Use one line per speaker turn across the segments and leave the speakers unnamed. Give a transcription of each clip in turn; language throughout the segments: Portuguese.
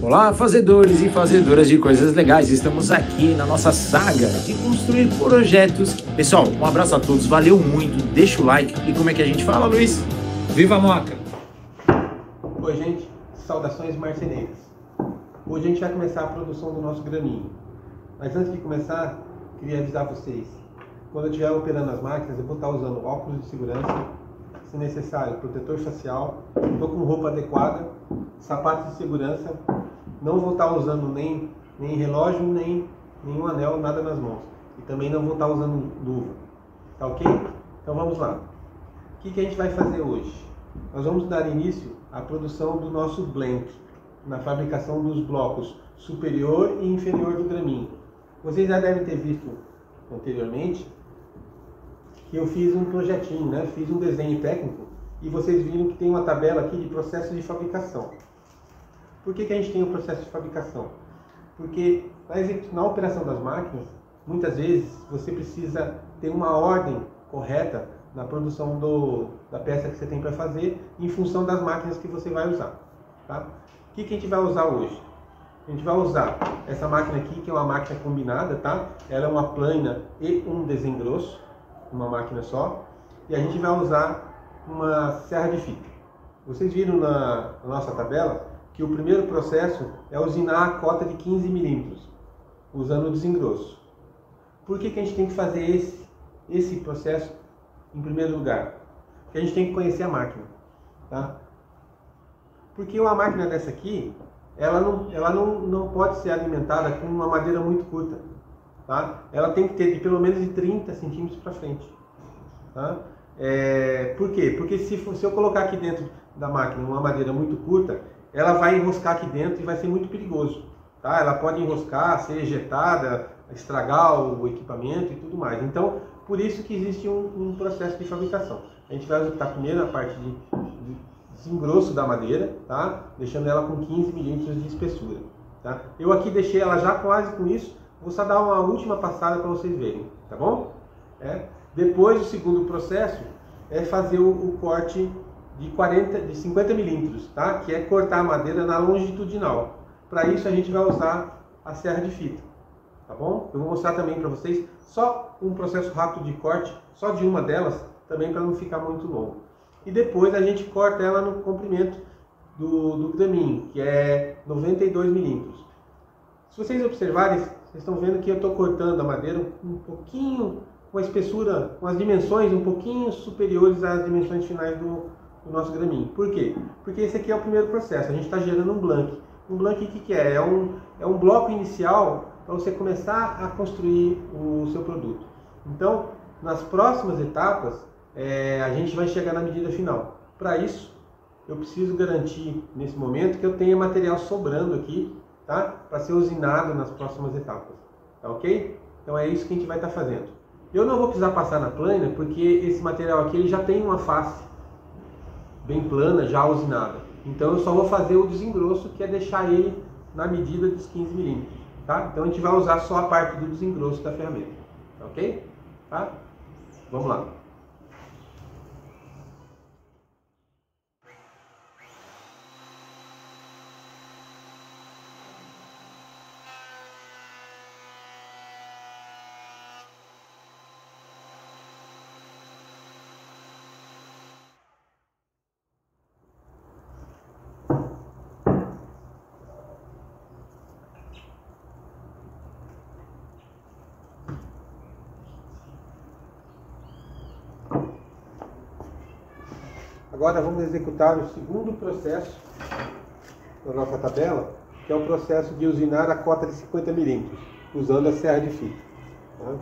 Olá, fazedores e fazedoras de coisas legais, estamos aqui na nossa saga de construir projetos. Pessoal, um abraço a todos, valeu muito, deixa o like e como é que a gente fala, Luiz? Viva a Moca!
Oi gente, saudações marceneiras. Hoje a gente vai começar a produção do nosso graminho. Mas antes de começar, queria avisar vocês. Quando eu estiver operando as máquinas, eu vou estar usando óculos de segurança, se necessário, protetor facial, estou com roupa adequada, sapatos de segurança, não vou estar usando nem relógio, nem nenhum anel, nada nas mãos. E também não vou estar usando luva. Tá ok? Então vamos lá. O que a gente vai fazer hoje? Nós vamos dar início à produção do nosso blank, na fabricação dos blocos superior e inferior do graminho. Vocês já devem ter visto anteriormente que eu fiz um projetinho, né? Fiz um desenho técnico e vocês viram que tem uma tabela aqui de processo de fabricação. Por que a gente tem o processo de fabricação? Porque na operação das máquinas, muitas vezes você precisa ter uma ordem correta na produção da peça que você tem para fazer em função das máquinas que você vai usar. Tá? O que a gente vai usar hoje? A gente vai usar essa máquina aqui, que é uma máquina combinada, tá? Ela é uma plana e um desengrosso, uma máquina só. E a gente vai usar uma serra de fita. Vocês viram na nossa tabela que o primeiro processo é usinar a cota de 15 milímetros, usando o desengrosso. Por que a gente tem que fazer esse processo em primeiro lugar? Porque a gente tem que conhecer a máquina, tá? Porque uma máquina dessa aqui, ela não pode ser alimentada com uma madeira muito curta, tá? Ela tem que ter de pelo menos de 30 centímetros para frente, tá? Por quê? Porque se eu colocar aqui dentro da máquina uma madeira muito curta, ela vai enroscar aqui dentro e vai ser muito perigoso, tá? Ela pode enroscar, ser ejetada, estragar o equipamento e tudo mais. Então, por isso que existe um processo de fabricação. A gente vai executar primeiro a parte de desengrosso da madeira, tá? Deixando ela com 15 milímetros de espessura, tá? Eu aqui deixei ela já quase com isso, vou só dar uma última passada para vocês verem, tá bom? Depois, o segundo processo é fazer o corte de 50 milímetros, tá? Que é cortar a madeira na longitudinal. Para isso a gente vai usar a serra de fita, tá bom? Eu vou mostrar também para vocês só um processo rápido de corte, só de uma delas, também para não ficar muito longo. E depois a gente corta ela no comprimento do graminho, que é 92 milímetros. Se vocês observarem, vocês estão vendo que eu estou cortando a madeira um pouquinho, com a espessura, com as dimensões um pouquinho superiores às dimensões finais do nosso graminho. Por quê? Porque esse aqui é o primeiro processo, a gente está gerando um blank. Um blank o que é? É um bloco inicial para você começar a construir o seu produto. Então, nas próximas etapas, a gente vai chegar na medida final. Para isso, eu preciso garantir, nesse momento, que eu tenha material sobrando aqui, tá? Para ser usinado nas próximas etapas. Tá ok? Então é isso que a gente vai estar fazendo. Eu não vou precisar passar na plana, porque esse material aqui ele já tem uma face bem plana, já usinada. Então eu só vou fazer o desengrosso, que é deixar ele na medida dos 15 milímetros. Tá? Então a gente vai usar só a parte do desengrosso da ferramenta. Tá ok? Tá? Vamos lá. Agora vamos executar o segundo processo da nossa tabela, que é o processo de usinar a cota de 50 milímetros, usando a serra de fita. Tá?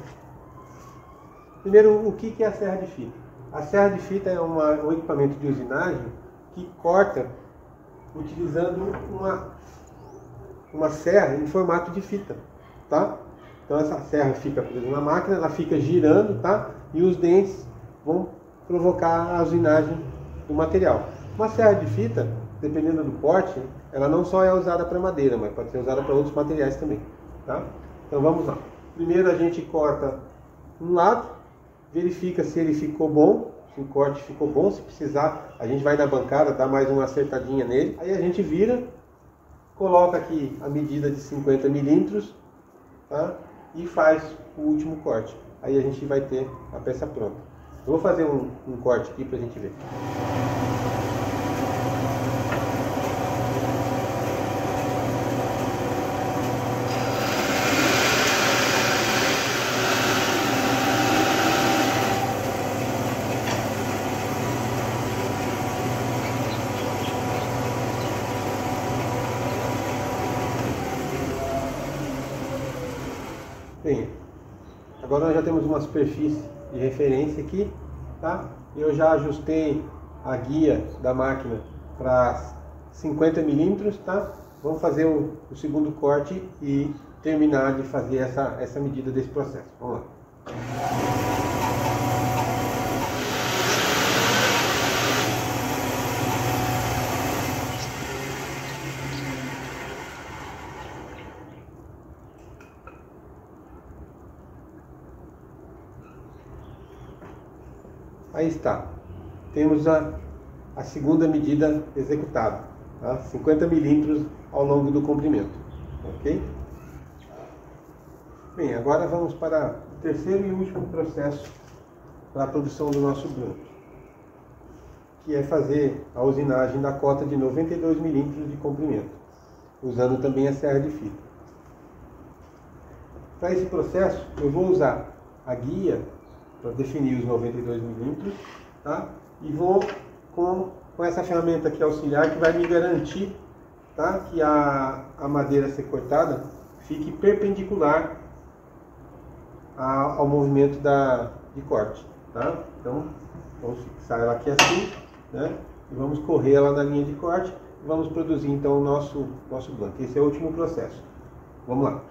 Primeiro, o que é a serra de fita? A serra de fita é um equipamento de usinagem que corta utilizando uma serra em formato de fita. Tá? Então essa serra fica presa na máquina, ela fica girando, tá? E os dentes vão provocar a usinagem do material. Uma serra de fita, dependendo do porte, ela não só é usada para madeira, mas pode ser usada para outros materiais também. Tá? Então vamos lá. Primeiro a gente corta um lado, verifica se ele ficou bom, se o corte ficou bom. Se precisar, a gente vai na bancada, dá mais uma acertadinha nele. Aí a gente vira coloca aqui a medida de 50 milímetros, tá? E faz o último corte. Aí a gente vai ter a peça pronta. Eu vou fazer um corte aqui para a gente ver. Bem, agora nós já temos uma superfície de referência aqui, tá? Eu já ajustei a guia da máquina para 50 milímetros, tá? Vamos fazer o segundo corte e terminar de fazer essa medida desse processo. Vamos lá. Aí está, temos a segunda medida executada, tá? 50 milímetros ao longo do comprimento, ok? Bem, agora vamos para o terceiro e último processo para a produção do nosso blank, que é fazer a usinagem da cota de 92 milímetros de comprimento, usando também a serra de fita. Para esse processo, eu vou usar a guia para definir os 92 milímetros, tá? E vou com essa ferramenta aqui auxiliar que vai me garantir, tá? Que a madeira a ser cortada fique perpendicular ao movimento de corte, tá? Então vamos fixar ela aqui assim, né? E vamos correr ela na linha de corte e vamos produzir então o nosso blank. Esse é o último processo. Vamos lá.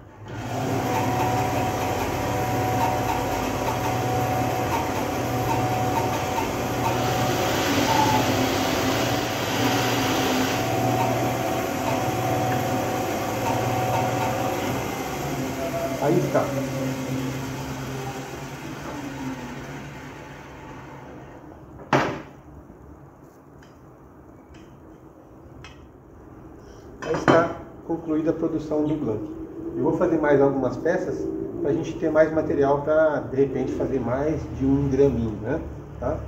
Aí está. Aí está concluída a produção do blank. Eu vou fazer mais algumas peças para a gente ter mais material para, de repente, fazer mais de um graminho, né? Tá?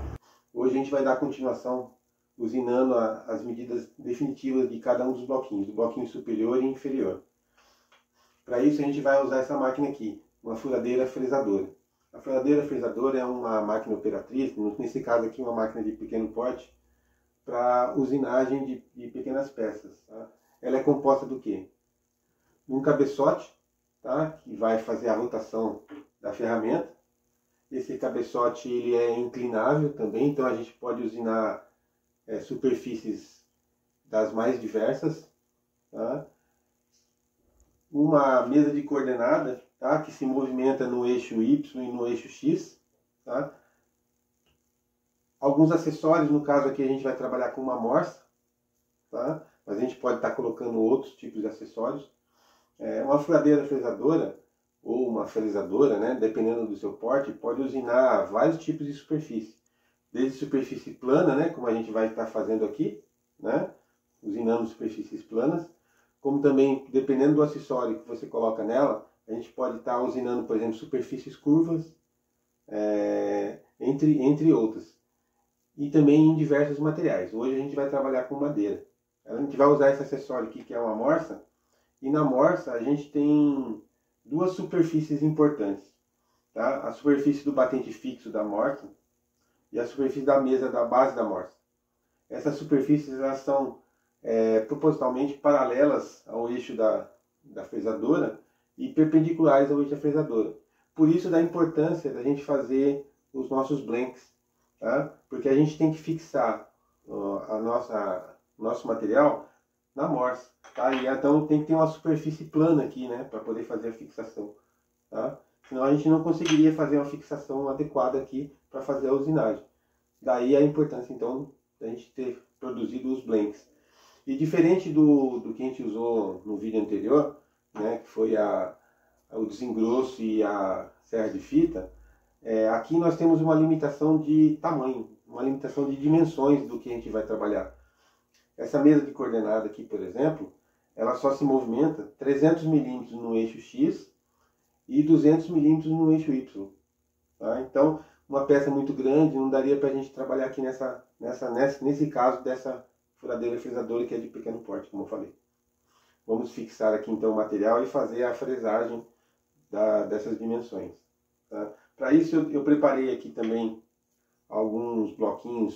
Hoje a gente vai dar continuação usinando as medidas definitivas de cada um dos bloquinhos, do bloquinho superior e inferior. Para isso a gente vai usar essa máquina aqui, uma furadeira fresadora. A furadeira fresadora é uma máquina operatriz, nesse caso aqui uma máquina de pequeno porte, para usinagem de pequenas peças. Tá? Ela é composta do quê? Um cabeçote, tá? Que vai fazer a rotação da ferramenta. Esse cabeçote ele é inclinável também, então a gente pode usinar superfícies das mais diversas. Tá? Uma mesa de coordenada, tá? Que se movimenta no eixo Y e no eixo X. Tá? Alguns acessórios, no caso aqui a gente vai trabalhar com uma morsa, tá? Mas a gente pode estar colocando outros tipos de acessórios. Uma furadeira fresadora, ou uma fresadora, né? Dependendo do seu porte, pode usinar vários tipos de superfície. Desde superfície plana, né? Como a gente vai estar fazendo aqui, né? Usinando superfícies planas. Como também, dependendo do acessório que você coloca nela, a gente pode estar usinando, por exemplo, superfícies curvas, entre outras. E também em diversos materiais. Hoje a gente vai trabalhar com madeira. A gente vai usar esse acessório aqui, que é uma morsa. E na morsa a gente tem duas superfícies importantes. Tá? A superfície do batente fixo da morsa e a superfície da mesa da base da morsa. Essas superfícies elas são propositalmente paralelas ao eixo da fresadora e perpendiculares ao eixo da fresadora. Por isso da importância da gente fazer os nossos blanks, tá? Porque a gente tem que fixar nosso material na morsa, tá? E então tem que ter uma superfície plana aqui, né, para poder fazer a fixação, tá? Senão a gente não conseguiria fazer uma fixação adequada aqui para fazer a usinagem. Daí a importância então da gente ter produzido os blanks. E diferente do que a gente usou no vídeo anterior, né, que foi o desengrosso e a serra de fita, aqui nós temos uma limitação de tamanho, uma limitação de dimensões do que a gente vai trabalhar. Essa mesa de coordenada aqui, por exemplo, ela só se movimenta 300 milímetros no eixo X e 200 milímetros no eixo Y. Tá? Então, uma peça muito grande não daria para a gente trabalhar aqui nesse caso dessa furadeira fresadora que é de pequeno porte, como eu falei. Vamos fixar aqui então o material e fazer a fresagem dessas dimensões. Tá? Para isso eu preparei aqui também alguns bloquinhos,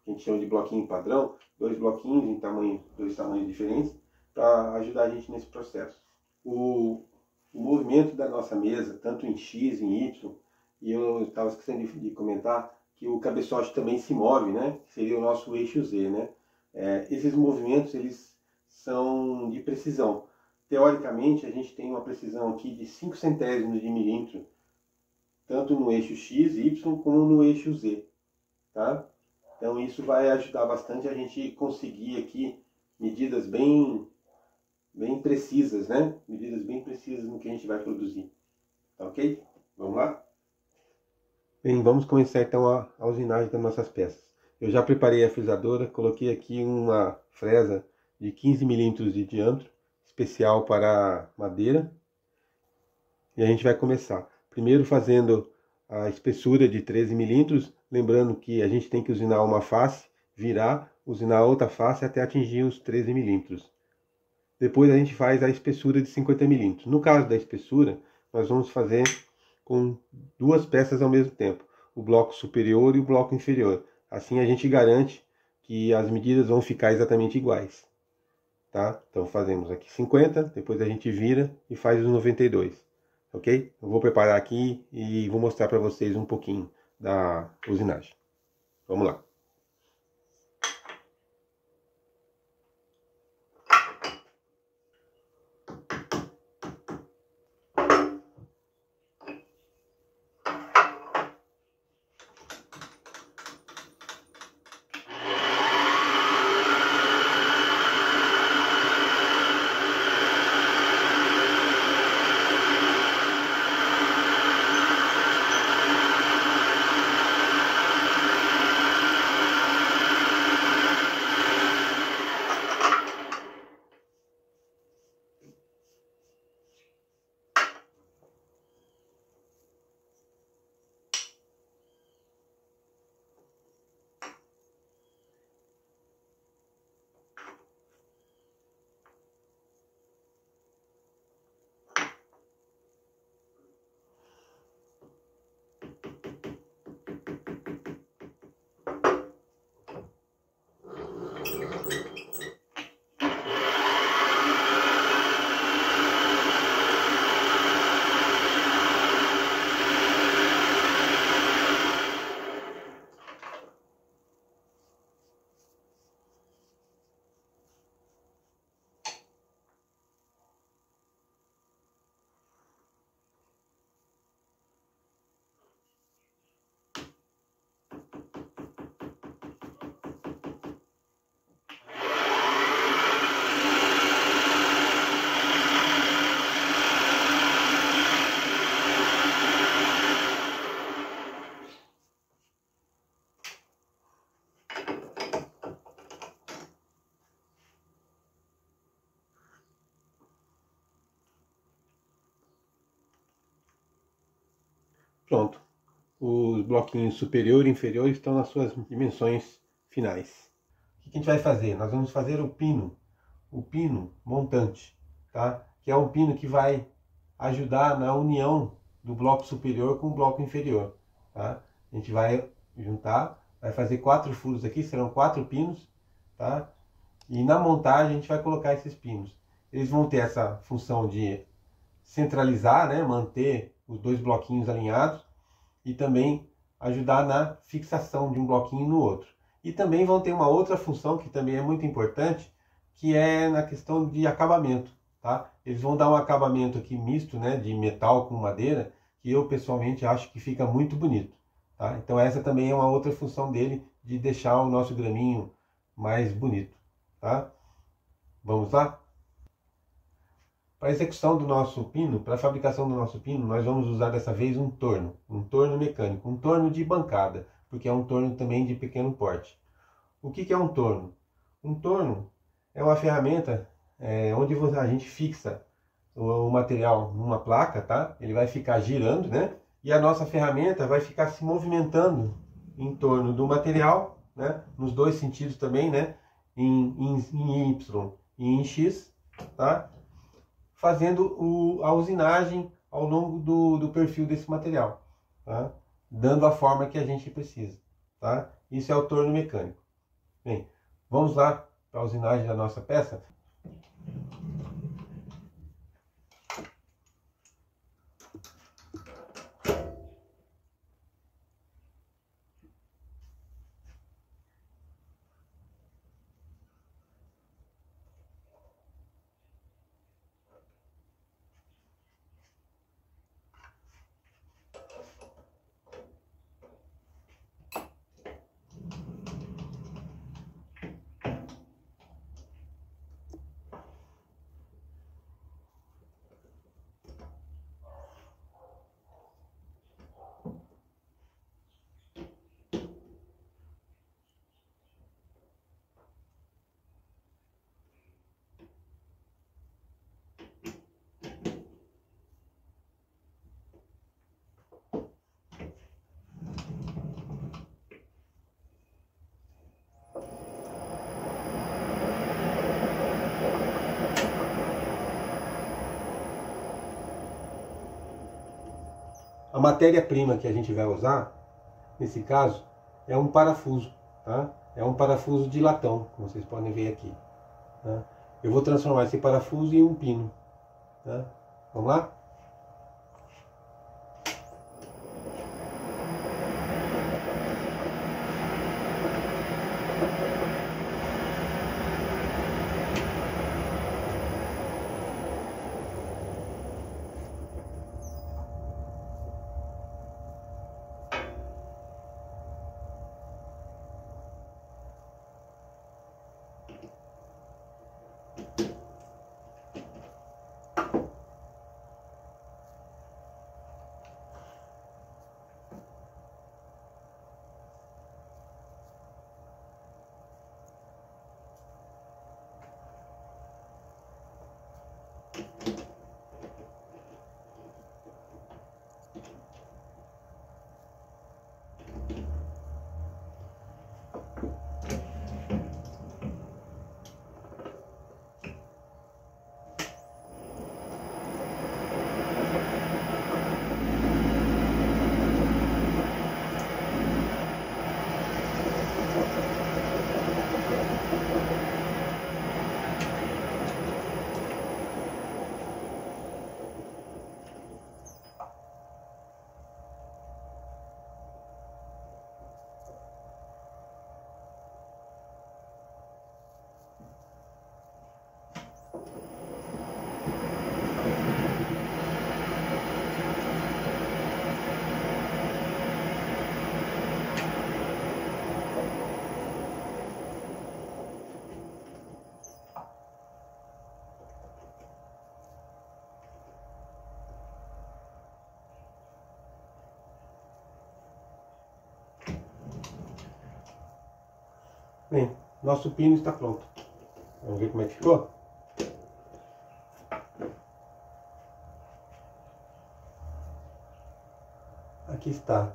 que a gente chama de bloquinho padrão, 2 bloquinhos em dois tamanhos diferentes, para ajudar a gente nesse processo. O movimento da nossa mesa, tanto em X e em Y, e eu estava esquecendo de comentar que o cabeçote também se move, né? Seria o nosso eixo Z, né? Esses movimentos, eles são de precisão. Teoricamente, a gente tem uma precisão aqui de 5 centésimos de milímetro, tanto no eixo X, Y, como no eixo Z, tá? Então isso vai ajudar bastante a gente conseguir aqui medidas bem precisas, né? Medidas bem precisas no que a gente vai produzir. Tá ok? Vamos lá? Bem, vamos começar então a usinagem das nossas peças. Eu já preparei a frisadora, coloquei aqui uma fresa de 15 milímetros de diâmetro, especial para madeira. E a gente vai começar. Primeiro fazendo a espessura de 13 milímetros, lembrando que a gente tem que usinar uma face, virar, usinar a outra face até atingir os 13 milímetros. Depois a gente faz a espessura de 50 milímetros. No caso da espessura, nós vamos fazer com 2 peças ao mesmo tempo, o bloco superior e o bloco inferior. Assim a gente garante que as medidas vão ficar exatamente iguais. Tá? Então fazemos aqui 50, depois a gente vira e faz os 92. Ok? Eu vou preparar aqui e vou mostrar para vocês um pouquinho da usinagem. Vamos lá. Pronto. Os bloquinhos superior e inferior estão nas suas dimensões finais. O que a gente vai fazer? Nós vamos fazer o pino montante, tá? Que é um pino que vai ajudar na união do bloco superior com o bloco inferior, tá? A gente vai juntar, vai fazer 4 furos aqui, serão 4 pinos, tá? E na montagem a gente vai colocar esses pinos. Eles vão ter essa função de centralizar, né? Manter os 2 bloquinhos alinhados e também ajudar na fixação de um bloquinho no outro. E também vão ter uma outra função que também é muito importante, que é na questão de acabamento, tá? Eles vão dar um acabamento aqui misto, né, de metal com madeira, que eu pessoalmente acho que fica muito bonito, tá? Então essa também é uma outra função dele, de deixar o nosso graminho mais bonito, tá? Vamos lá? Para a execução do nosso pino, para a fabricação do nosso pino, nós vamos usar dessa vez um torno mecânico, um torno de bancada, porque é um torno também de pequeno porte. O que é um torno? Um torno é uma ferramenta onde a gente fixa o material numa placa, tá? Ele vai ficar girando, né? E a nossa ferramenta vai ficar se movimentando em torno do material, né? Nos dois sentidos também, né? Em Y e em X, tá? Fazendo a usinagem ao longo do perfil desse material, tá? Dando a forma que a gente precisa, tá? Isso é o torno mecânico. Bem, vamos lá para a usinagem da nossa peça. A matéria-prima que a gente vai usar, nesse caso, é um parafuso, tá? É um parafuso de latão, como vocês podem ver aqui, tá? Eu vou transformar esse parafuso em um pino, tá? Vamos lá? Bem, nosso pino está pronto. Vamos ver como é que ficou? Aqui está.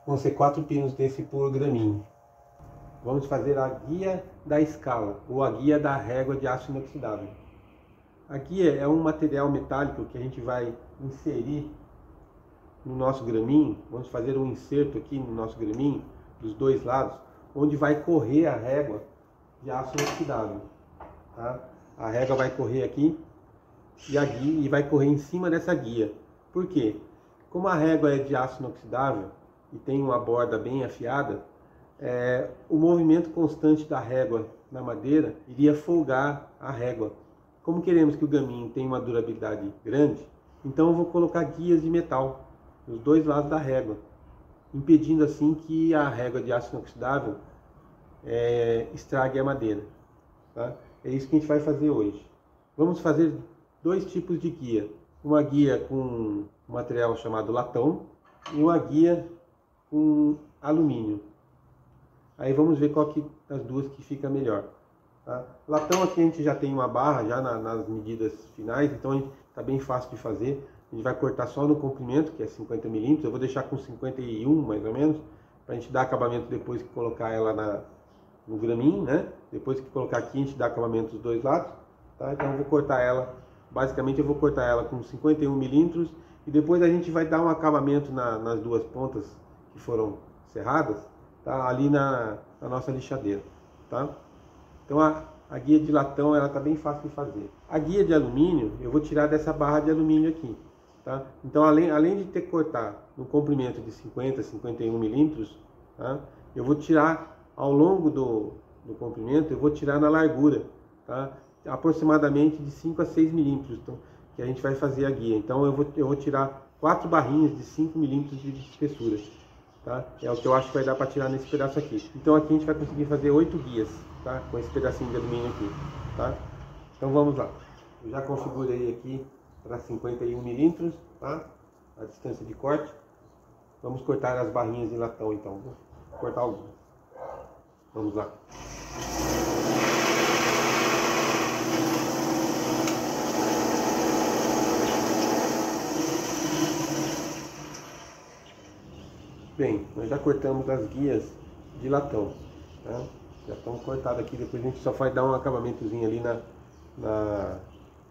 Vão ser 4 pinos desse por graminho. Vamos fazer a guia da escala, ou a guia da régua de aço inoxidável. A guia é um material metálico que a gente vai inserir no nosso graminho. Vamos fazer um inserto aqui no nosso graminho, dos dois lados, onde vai correr a régua de aço inoxidável. Tá? A régua vai correr aqui e a guia, e vai correr em cima dessa guia. Por quê? Como a régua é de aço inoxidável e tem uma borda bem afiada, o movimento constante da régua na madeira iria folgar a régua. Como queremos que o gaminho tenha uma durabilidade grande, então eu vou colocar guias de metal nos dois lados da régua, impedindo assim que a régua de aço inoxidável estrague a madeira. Tá? É isso que a gente vai fazer hoje. Vamos fazer 2 tipos de guia. Uma guia com um material chamado latão e uma guia com alumínio. Aí vamos ver qual que das duas que fica melhor. Tá? Latão aqui a gente já tem uma barra já nas medidas finais, então está bem fácil de fazer. A gente vai cortar só no comprimento, que é 50 milímetros. Eu vou deixar com 51 mais ou menos, para a gente dar acabamento depois que colocar ela no graminho, né? Depois que colocar aqui a gente dá acabamento dos dois lados. Tá? Então eu vou cortar ela, basicamente eu vou cortar ela com 51 milímetros e depois a gente vai dar um acabamento nas duas pontas que foram serradas, tá? Ali na nossa lixadeira. Tá? Então a guia de latão ela tá bem fácil de fazer. A guia de alumínio eu vou tirar dessa barra de alumínio aqui. Tá? Então além de ter que cortar no comprimento de 50, 51 milímetros, tá? Eu vou tirar ao longo do comprimento, eu vou tirar na largura, tá? Aproximadamente de 5 a 6 milímetros, então, que a gente vai fazer a guia. Então eu vou tirar 4 barrinhas de 5 milímetros de espessura. Tá? É o que eu acho que vai dar para tirar nesse pedaço aqui. Então aqui a gente vai conseguir fazer 8 guias, tá? Com esse pedacinho de alumínio aqui. Tá? Então vamos lá. Eu já configurei aqui para 51 milímetros, tá? A distância de corte. Vamos cortar as barrinhas de latão então. Vou cortar algumas. Vamos lá. Bem, nós já cortamos as guias de latão, tá? Já estão cortadas aqui, depois a gente só vai dar um acabamentozinho ali na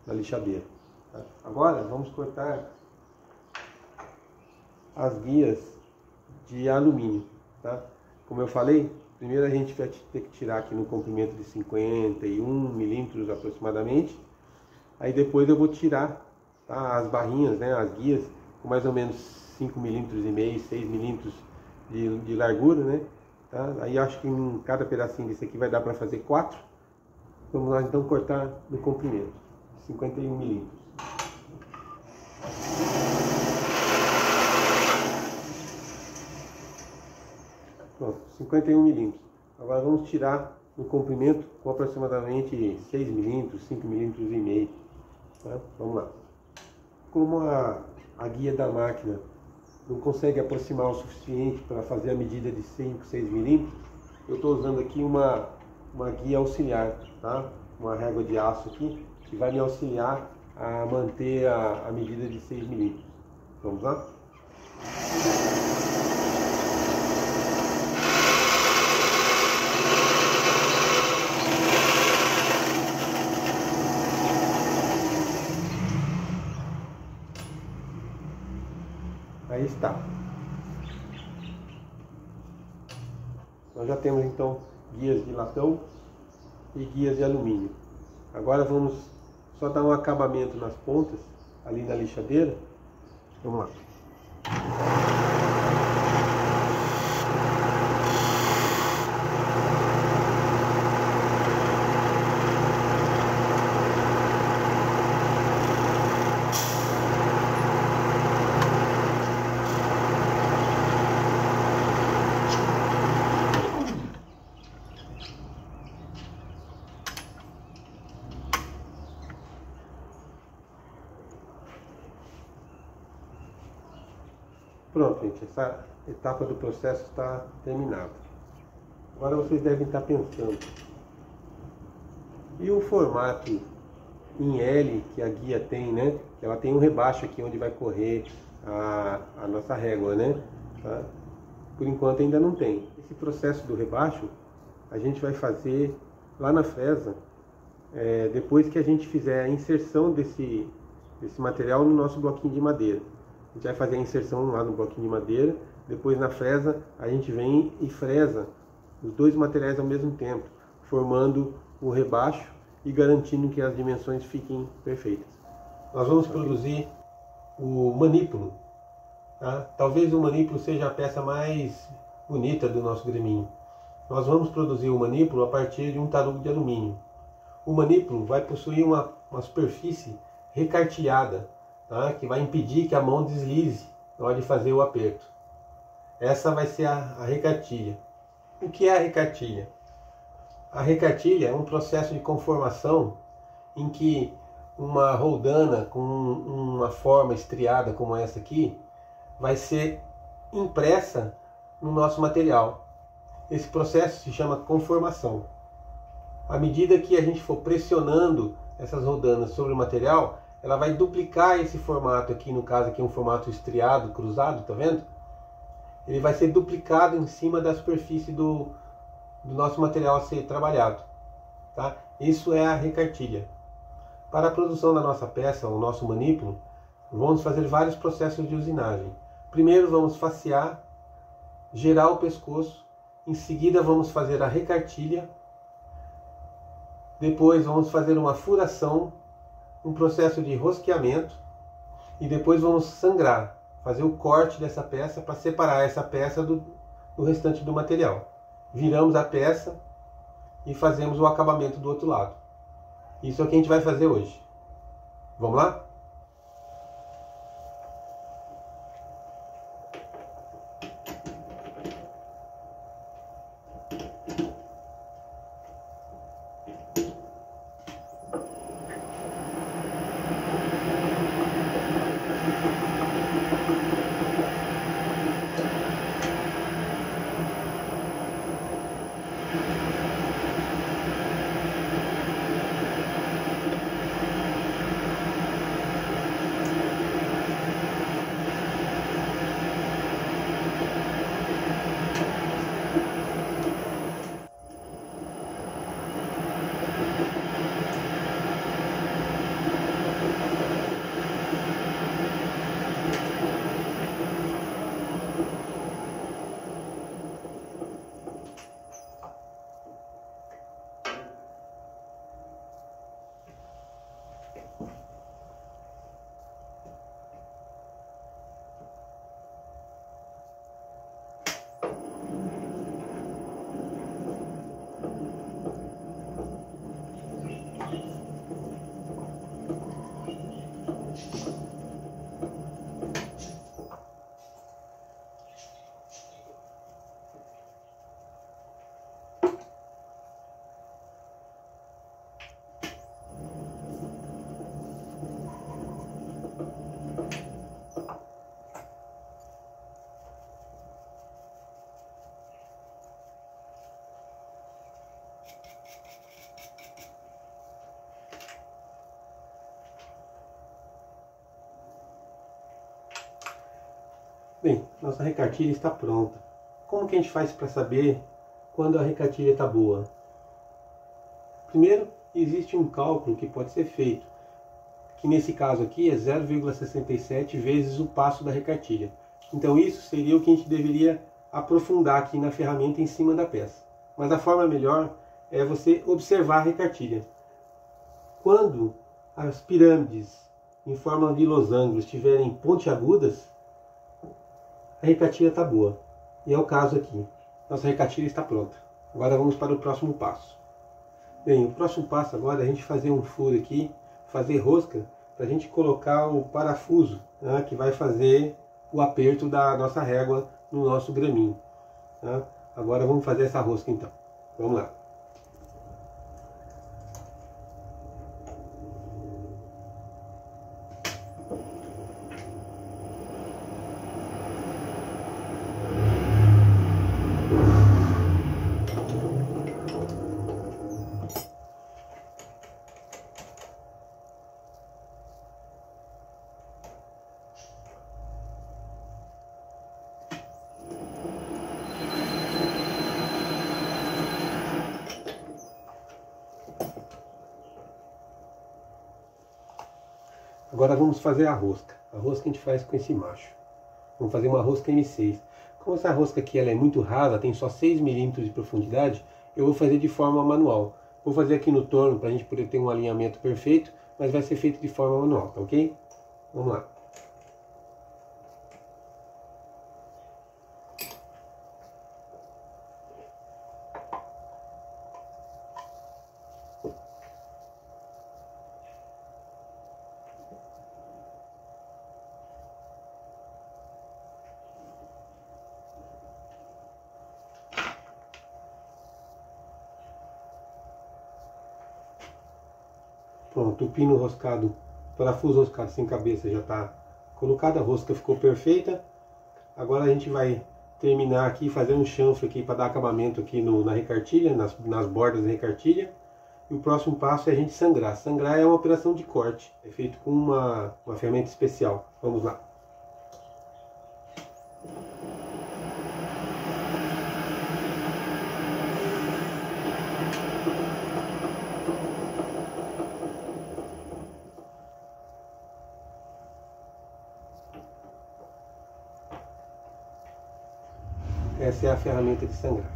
lixadeira. Tá? Agora vamos cortar as guias de alumínio, tá? Como eu falei, primeiro a gente vai ter que tirar aqui no comprimento de 51 milímetros aproximadamente. Aí depois eu vou tirar, tá, as barrinhas, né, as guias, com mais ou menos 5 milímetros e meio, 6 milímetros de largura, né? Tá? Aí acho que em cada pedacinho desse aqui vai dar para fazer 4. Vamos lá então cortar no comprimento, 51 milímetros. Pronto, 51 milímetros. Agora vamos tirar no comprimento com aproximadamente 6 milímetros, 5 milímetros e meio. Tá? Vamos lá. Como a guia da máquina não consegue aproximar o suficiente para fazer a medida de 5, 6 milímetros, eu estou usando aqui uma guia auxiliar, tá? Uma régua de aço aqui, que vai me auxiliar a manter a medida de 6 milímetros. Vamos lá? Aí está. Nós já temos então guias de latão e guias de alumínio. Agora vamos só dar um acabamento nas pontas, ali na lixadeira. Vamos lá. Pronto, gente, essa etapa do processo está terminada. Agora vocês devem estar pensando, e o formato em L que a guia tem, né? Ela tem um rebaixo aqui onde vai correr a nossa régua, né? Tá? Por enquanto ainda não tem. Esse processo do rebaixo a gente vai fazer lá na fresa, depois que a gente fizer a inserção desse material no nosso bloquinho de madeira. A gente vai fazer a inserção lá no bloquinho de madeira, depois na fresa a gente vem e fresa os dois materiais ao mesmo tempo, formando o rebaixo e garantindo que as dimensões fiquem perfeitas. Nós vamos produzir o manípulo. Tá? Talvez o manípulo seja a peça mais bonita do nosso greminho. Nós vamos produzir o manípulo a partir de um tarugo de alumínio. O manípulo vai possuir uma superfície recartilhada, tá? Que vai impedir que a mão deslize na hora de fazer o aperto. Essa vai ser a recartilha. O que é a recartilha? A recartilha é um processo de conformação em que uma roldana com uma forma estriada como essa aqui vai ser impressa no nosso material. Esse processo se chama conformação. À medida que a gente for pressionando essas rodanas sobre o material, ela vai duplicar esse formato aqui, no caso aqui é um formato estriado, cruzado, tá vendo? Ele vai ser duplicado em cima da superfície do nosso material a ser trabalhado. Tá? Isso é a recartilha. Para a produção da nossa peça, o nosso manípulo, vamos fazer vários processos de usinagem. Primeiro vamos facear, gerar o pescoço, em seguida vamos fazer a recartilha, depois vamos fazer uma furação, um processo de rosqueamento e depois vamos sangrar, fazer o corte dessa peça para separar essa peça do restante do material. Viramos a peça e fazemos o acabamento do outro lado. Isso é o que a gente vai fazer hoje. Vamos lá? Bem, nossa recartilha está pronta. Como que a gente faz para saber quando a recartilha está boa? Primeiro, existe um cálculo que pode ser feito, que nesse caso aqui é 0,67 vezes o passo da recartilha. Então isso seria o que a gente deveria aprofundar aqui na ferramenta em cima da peça. Mas a forma melhor é você observar a recartilha. Quando as pirâmides em forma de losango estiverem pontiagudas, a recartilha está boa. E é o caso aqui. Nossa recartilha está pronta. Agora vamos para o próximo passo. Bem, o próximo passo agora é a gente fazer um furo aqui, fazer rosca, para a gente colocar o parafuso, né, que vai fazer o aperto da nossa régua no nosso graminho. Tá? Agora vamos fazer essa rosca então. Vamos lá. Agora vamos fazer a rosca. A rosca a gente faz com esse macho. Vamos fazer uma rosca M6. Como essa rosca aqui ela é muito rasa, tem só 6 milímetros de profundidade, eu vou fazer de forma manual. Vou fazer aqui no torno para a gente poder ter um alinhamento perfeito, mas vai ser feito de forma manual, tá ok? Vamos lá. Pronto, o pino roscado, parafuso roscado sem cabeça já está colocado, a rosca ficou perfeita. Agora a gente vai terminar aqui, fazer um chanfre aqui para dar acabamento aqui na recartilha, nas bordas da recartilha. E o próximo passo é a gente sangrar. Sangrar é uma operação de corte, é feito com uma ferramenta especial. Vamos lá. Essa é a ferramenta de sangrar.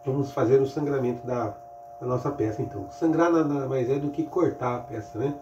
Vamos fazer o sangramento da nossa peça então. Sangrar nada mais é do que cortar a peça, né?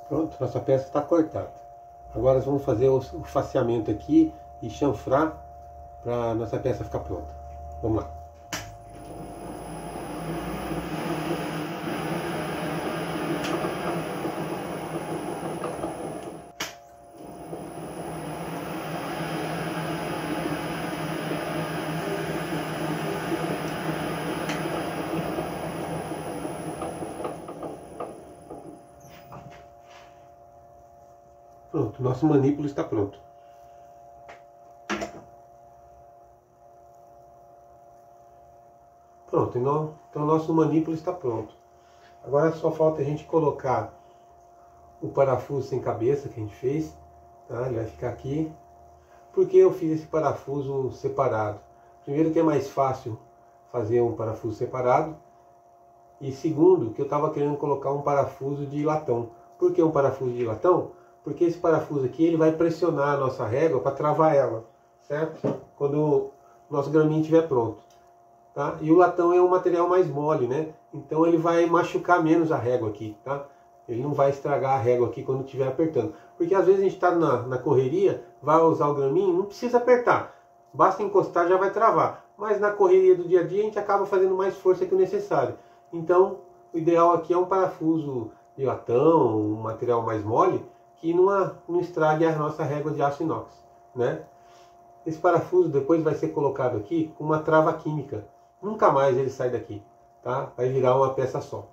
Pronto, nossa peça está cortada. Agora nós vamos fazer o faceamento aqui e chanfrar para a nossa peça ficar pronta. Vamos lá. Pronto, nosso manípulo está pronto. Pronto, então o nosso manípulo está pronto. Agora só falta a gente colocar o parafuso sem cabeça que a gente fez, tá? Ele vai ficar aqui. Por que eu fiz esse parafuso separado? Primeiro que é mais fácil fazer um parafuso separado. E segundo, que eu estava querendo colocar um parafuso de latão. Por que um parafuso de latão? Porque esse parafuso aqui ele vai pressionar a nossa régua para travar ela, certo? Quando o nosso graminho estiver pronto. Tá? E o latão é um material mais mole, né? Então ele vai machucar menos a régua aqui, tá? Ele não vai estragar a régua aqui quando estiver apertando. Porque às vezes a gente está na correria, vai usar o graminho, não precisa apertar. Basta encostar, já vai travar. Mas na correria do dia a dia a gente acaba fazendo mais força que o necessário. Então o ideal aqui é um parafuso de latão, um material mais mole, que não estrague a nossa régua de aço inox, né? Esse parafuso depois vai ser colocado aqui com uma trava química. Nunca mais ele sai daqui, tá? Vai virar uma peça só,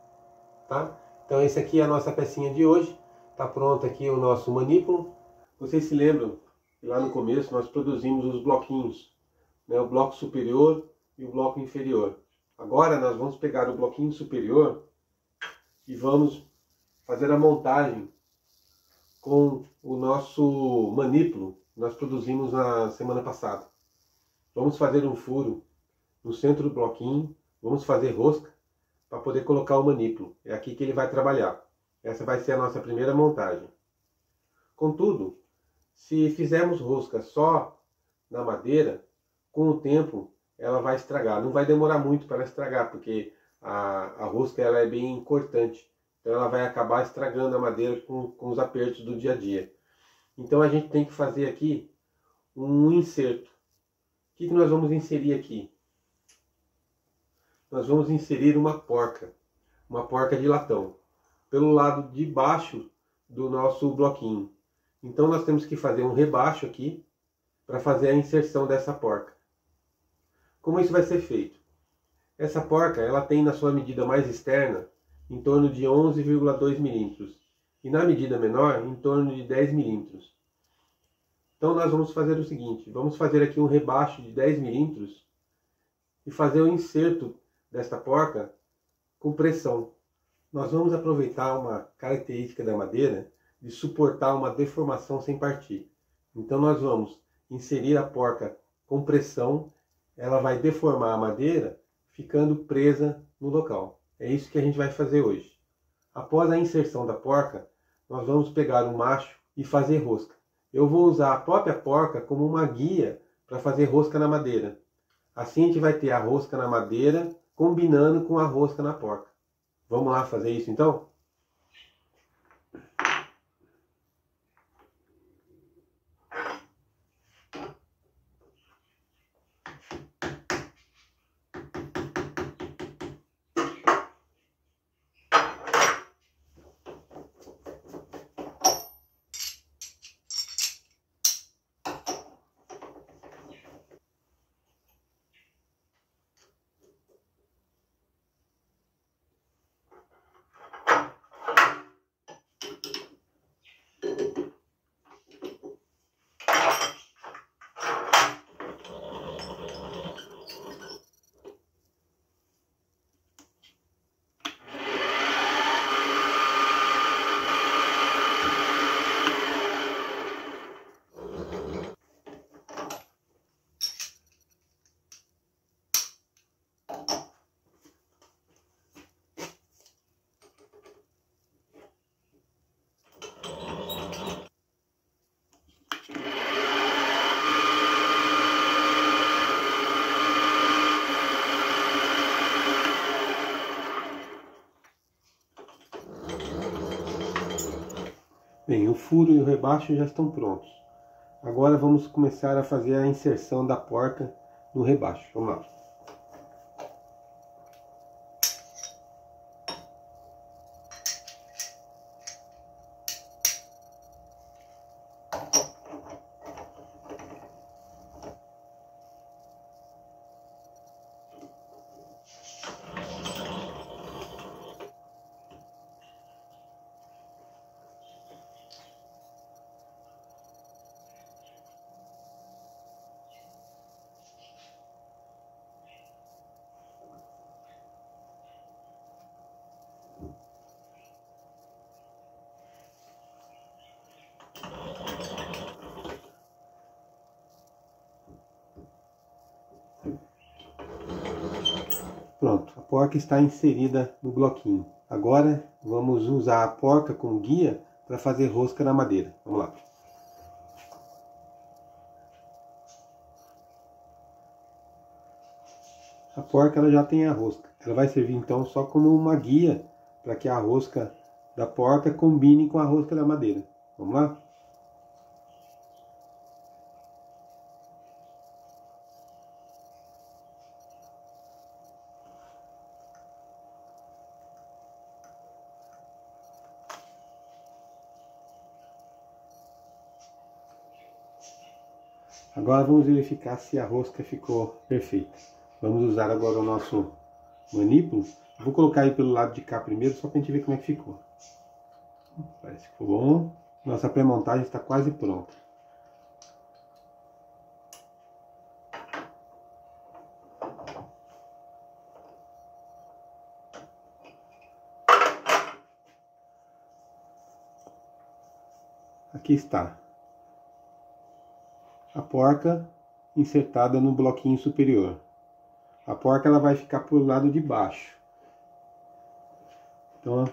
tá? Então esse aqui é a nossa pecinha de hoje. Tá pronto aqui o nosso manípulo. Vocês se lembram que lá no começo nós produzimos os bloquinhos, né? O bloco superior e o bloco inferior. Agora nós vamos pegar o bloquinho superior e vamos fazer a montagem com o nosso manípulo que nós produzimos na semana passada. Vamos fazer um furo no centro do bloquinho, vamos fazer rosca para poder colocar o manípulo. É aqui que ele vai trabalhar. Essa vai ser a nossa primeira montagem. Contudo, se fizermos rosca só na madeira, com o tempo ela vai estragar. Não vai demorar muito para ela estragar, porque a rosca ela é bem cortante. Então ela vai acabar estragando a madeira com os apertos do dia a dia. Então a gente tem que fazer aqui um inserto. O que nós vamos inserir aqui? Nós vamos inserir uma porca de latão, pelo lado de baixo do nosso bloquinho. Então nós temos que fazer um rebaixo aqui para fazer a inserção dessa porca. Como isso vai ser feito? Essa porca ela tem na sua medida mais externa em torno de 11,2 milímetros e na medida menor em torno de 10 milímetros. Então nós vamos fazer o seguinte, vamos fazer aqui um rebaixo de 10 milímetros e fazer o inserto desta porca com pressão. Nós vamos aproveitar uma característica da madeira de suportar uma deformação sem partir. Então nós vamos inserir a porca com pressão, ela vai deformar a madeira ficando presa no local. É isso que a gente vai fazer hoje. Após a inserção da porca, nós vamos pegar o macho e fazer rosca. Eu vou usar a própria porca como uma guia para fazer rosca na madeira. Assim a gente vai ter a rosca na madeira combinando com a rosca na porca. Vamos lá fazer isso então? o furo e o rebaixo já estão prontos. Agora vamos começar a fazer a inserção da porca no rebaixo. Vamos lá. Pronto, a porca está inserida no bloquinho. Agora vamos usar a porca como guia para fazer rosca na madeira. Vamos lá. A porca ela já tem a rosca. Ela vai servir então só como uma guia para que a rosca da porca combine com a rosca da madeira. Vamos lá? Agora vamos verificar se a rosca ficou perfeita. Vamos usar agora o nosso manípulo. Vou colocar aí pelo lado de cá primeiro, só para a gente ver como é que ficou. Parece que ficou bom. Nossa pré-montagem está quase pronta. Aqui está a porca insertada no bloquinho superior. A porca ela vai ficar pelo lado de baixo. Então,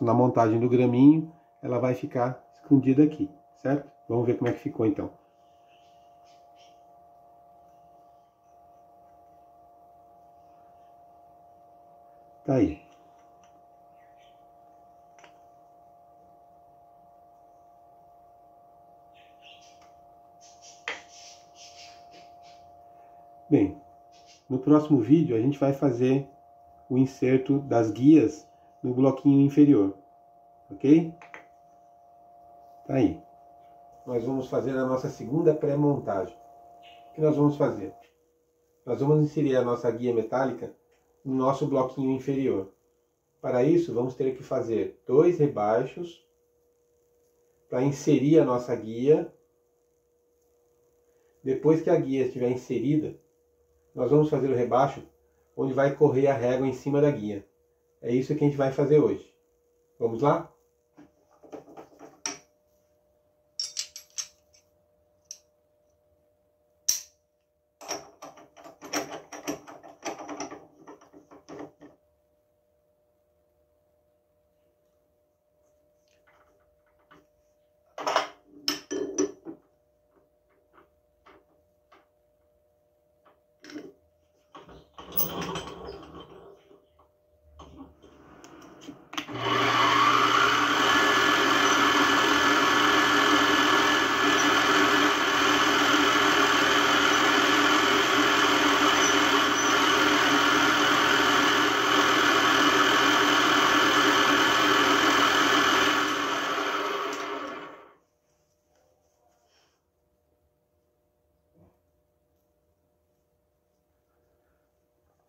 na montagem do graminho, ela vai ficar escondida aqui, certo? Vamos ver como é que ficou então. Tá aí. Bem, no próximo vídeo a gente vai fazer o inserto das guias no bloquinho inferior, ok? Tá aí. Nós vamos fazer a nossa segunda pré-montagem. O que nós vamos fazer? Nós vamos inserir a nossa guia metálica no nosso bloquinho inferior. Para isso, vamos ter que fazer 2 rebaixos para inserir a nossa guia. Depois que a guia estiver inserida, nós vamos fazer o rebaixo onde vai correr a régua em cima da guia. É isso que a gente vai fazer hoje. Vamos lá?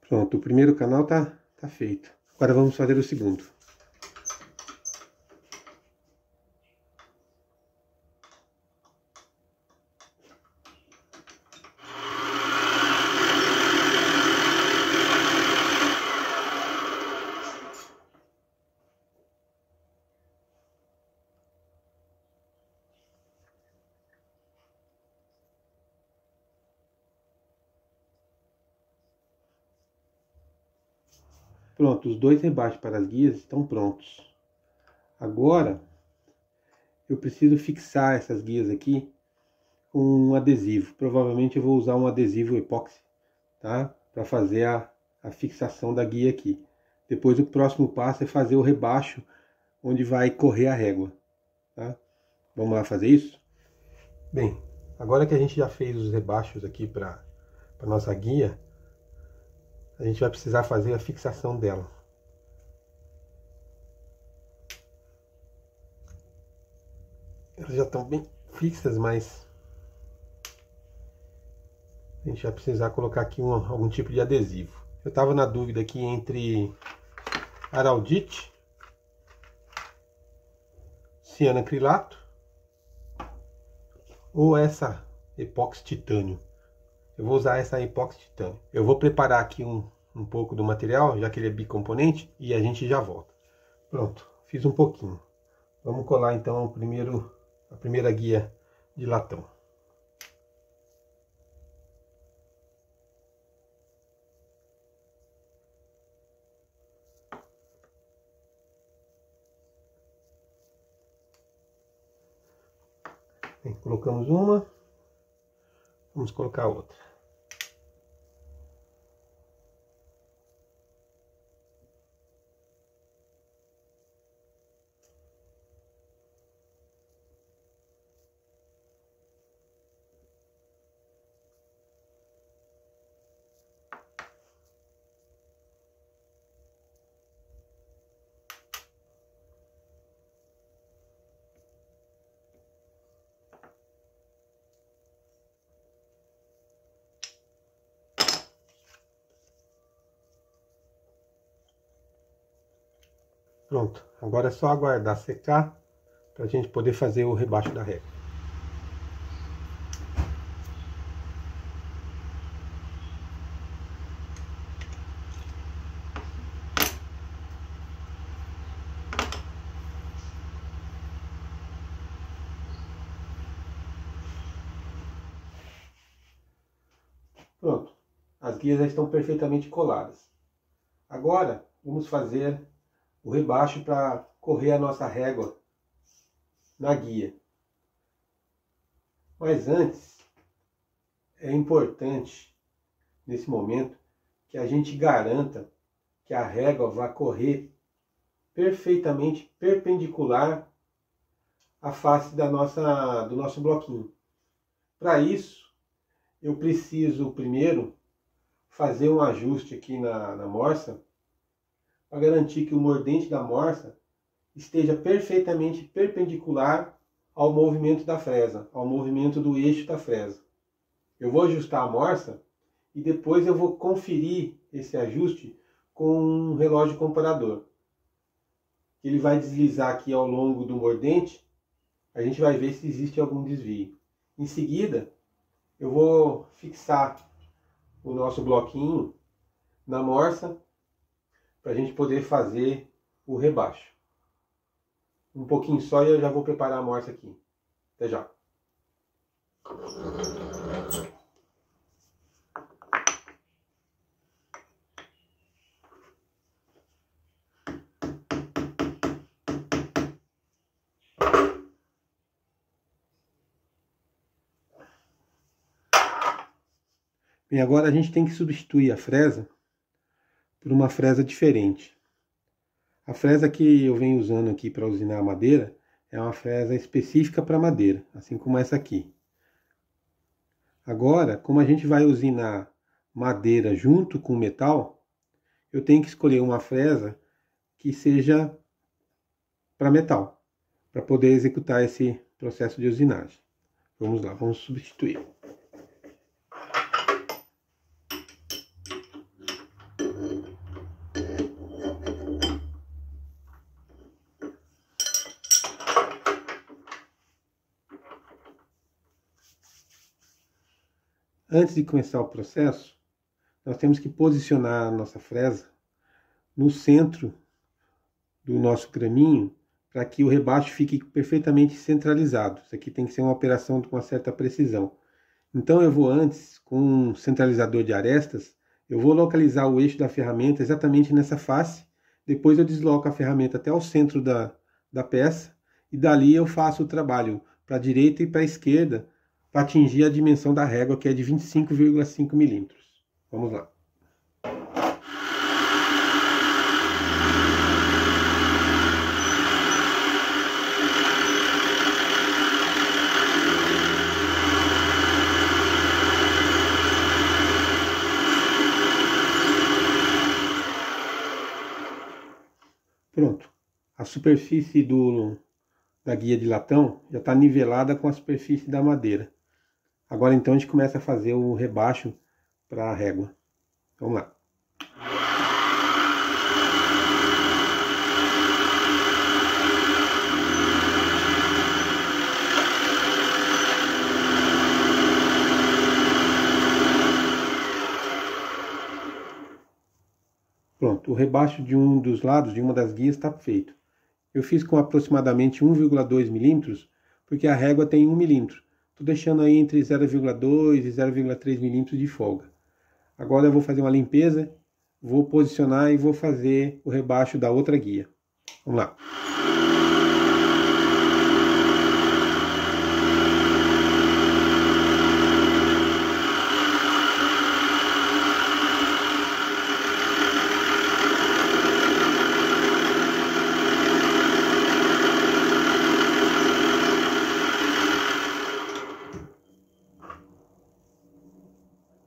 Pronto, o primeiro canal tá feito. Agora vamos fazer o segundo. Pronto, os 2 rebaixos para as guias estão prontos. Agora, eu preciso fixar essas guias aqui com um adesivo. Provavelmente eu vou usar um adesivo epóxi, tá? Para fazer a fixação da guia aqui. Depois o próximo passo é fazer o rebaixo onde vai correr a régua, tá? Vamos lá fazer isso? Bem, agora que a gente já fez os rebaixos aqui para nossa guia, a gente vai precisar fazer a fixação dela. Elas já estão bem fixas, mas a gente vai precisar colocar aqui algum tipo de adesivo. Eu estava na dúvida aqui entre araldite, cianoacrilato ou essa epóxi titânio. Eu vou usar essa epóxi titânio. Eu vou preparar aqui um pouco do material, já que ele é bicomponente, e a gente já volta. Pronto, fiz um pouquinho. Vamos colar então a primeira guia de latão. Bem, colocamos uma, vamos colocar outra. Pronto, agora é só aguardar secar para a gente poder fazer o rebaixo da régua. Pronto, as guias já estão perfeitamente coladas. Agora vamos fazer o rebaixo para correr a nossa régua na guia. Mas antes, é importante, nesse momento, que a gente garanta que a régua vai correr perfeitamente perpendicular à face do nosso bloquinho. Para isso, eu preciso primeiro fazer um ajuste aqui na morsa, para garantir que o mordente da morsa esteja perfeitamente perpendicular ao movimento da fresa, ao movimento do eixo da fresa. Eu vou ajustar a morsa e depois eu vou conferir esse ajuste com um relógio comparador. Ele vai deslizar aqui ao longo do mordente, a gente vai ver se existe algum desvio. Em seguida, eu vou fixar o nosso bloquinho na morsa, para a gente poder fazer o rebaixo. Um pouquinho só e eu já vou preparar a morsa aqui. Até já. Bem, agora a gente tem que substituir a fresa por uma fresa diferente. A fresa que eu venho usando aqui para usinar a madeira é uma fresa específica para madeira, assim como essa aqui. Agora, como a gente vai usinar madeira junto com metal, eu tenho que escolher uma fresa que seja para metal, para poder executar esse processo de usinagem. Vamos lá, vamos substituir. Antes de começar o processo, nós temos que posicionar a nossa fresa no centro do nosso graminho para que o rebaixo fique perfeitamente centralizado. Isso aqui tem que ser uma operação com uma certa precisão. Então eu vou antes, com um centralizador de arestas, eu vou localizar o eixo da ferramenta exatamente nessa face. Depois eu desloco a ferramenta até o centro da peça e dali eu faço o trabalho para a direita e para a esquerda, para atingir a dimensão da régua, que é de 25,5 milímetros. Vamos lá. superfície da guia de latão já está nivelada com a superfície da madeira. Agora então a gente começa a fazer o rebaixo para a régua. Vamos lá. Pronto, o rebaixo de um dos lados de uma das guias está feito. Eu fiz com aproximadamente 1,2 milímetros, porque a régua tem 1 milímetro. Estou deixando aí entre 0,2 e 0,3 milímetros de folga. Agora eu vou fazer uma limpeza, vou posicionar e vou fazer o rebaixo da outra guia. Vamos lá.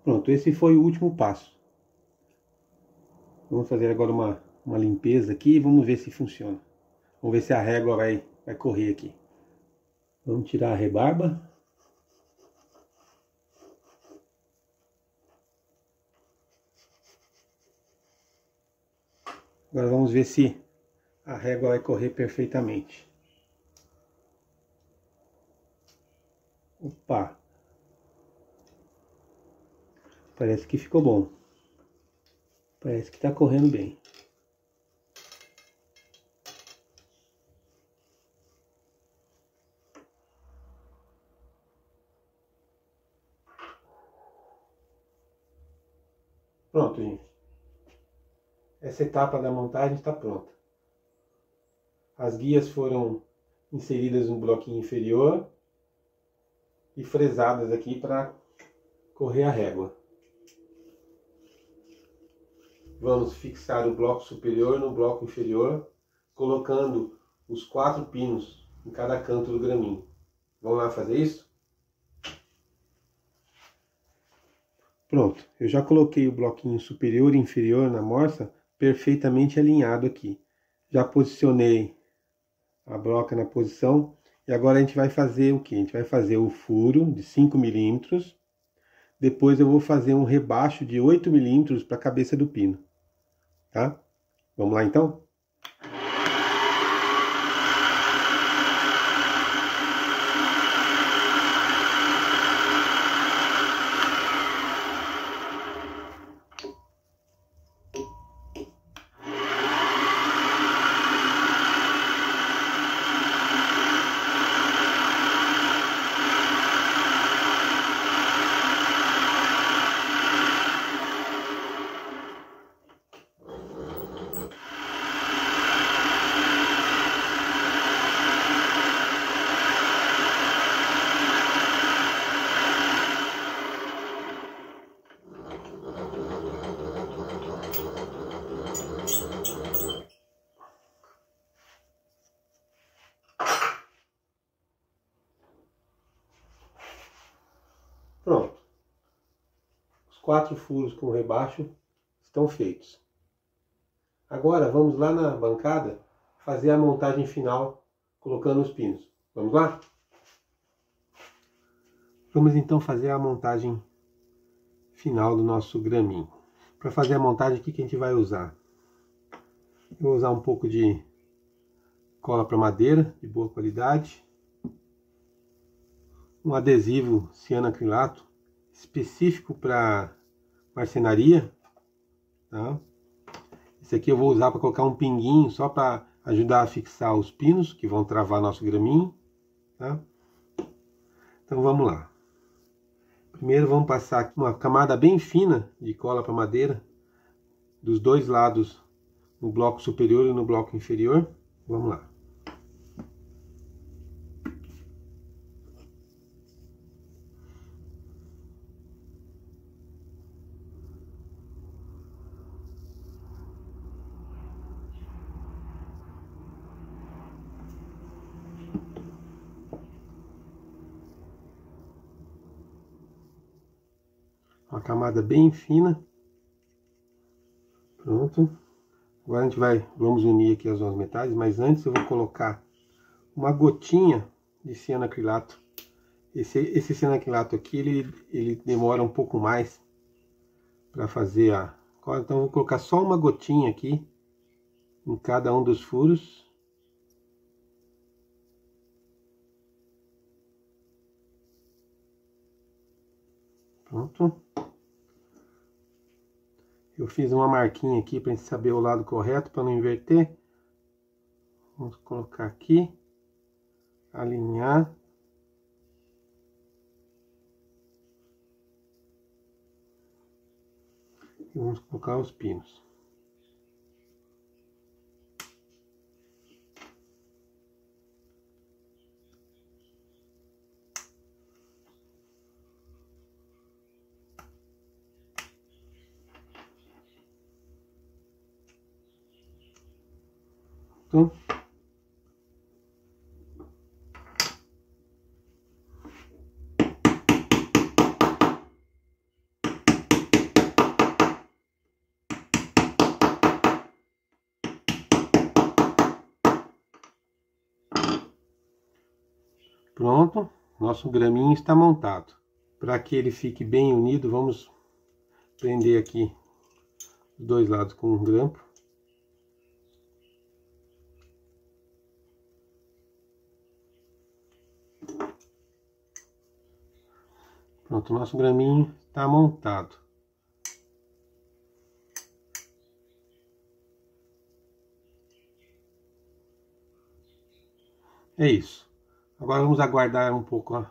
Pronto, esse foi o último passo. Vamos fazer agora uma limpeza aqui e vamos ver se funciona. Vamos ver se a régua vai correr aqui. Vamos tirar a rebarba. Agora vamos ver se a régua vai correr perfeitamente. Opa! Parece que ficou bom. Parece que está correndo bem. Pronto, gente. Essa etapa da montagem está pronta. As guias foram inseridas no bloquinho inferior e fresadas aqui para correr a régua. Vamos fixar o bloco superior no bloco inferior, colocando os 4 pinos em cada canto do graminho. Vamos lá fazer isso? Pronto, eu já coloquei o bloquinho superior e inferior na morsa perfeitamente alinhado aqui. Já posicionei a broca na posição e agora a gente vai fazer o que? A gente vai fazer o furo de 5 milímetros. Depois eu vou fazer um rebaixo de 8 milímetros para a cabeça do pino. Tá? Vamos lá então? Pronto. Os 4 furos com rebaixo estão feitos. Agora vamos lá na bancada fazer a montagem final colocando os pinos. Vamos lá? Vamos então fazer a montagem final do nosso graminho. Para fazer a montagem, o que a gente vai usar? Eu vou usar um pouco de cola para madeira de boa qualidade. Um adesivo cianoacrilato específico para marcenaria, tá? Esse aqui eu vou usar para colocar um pinguinho só para ajudar a fixar os pinos que vão travar nosso graminho, tá? Então vamos lá. Primeiro vamos passar aqui uma camada bem fina de cola para madeira dos dois lados, no bloco superior e no bloco inferior. Vamos lá. Uma camada bem fina. Pronto. Agora a gente vamos unir aqui as duas metades, mas antes eu vou colocar uma gotinha de cianacrilato. Esse cianacrilato aqui, ele demora um pouco mais para fazer então eu vou colocar só uma gotinha aqui em cada um dos furos. Pronto. Eu fiz uma marquinha aqui para a gente saber o lado correto, para não inverter. Vamos colocar aqui, alinhar. E vamos colocar os pinos. Então, pronto, nosso graminho está montado. Para que ele fique bem unido, vamos prender aqui os dois lados com um grampo. Pronto, o nosso graminho está montado. É isso. Agora vamos aguardar um pouco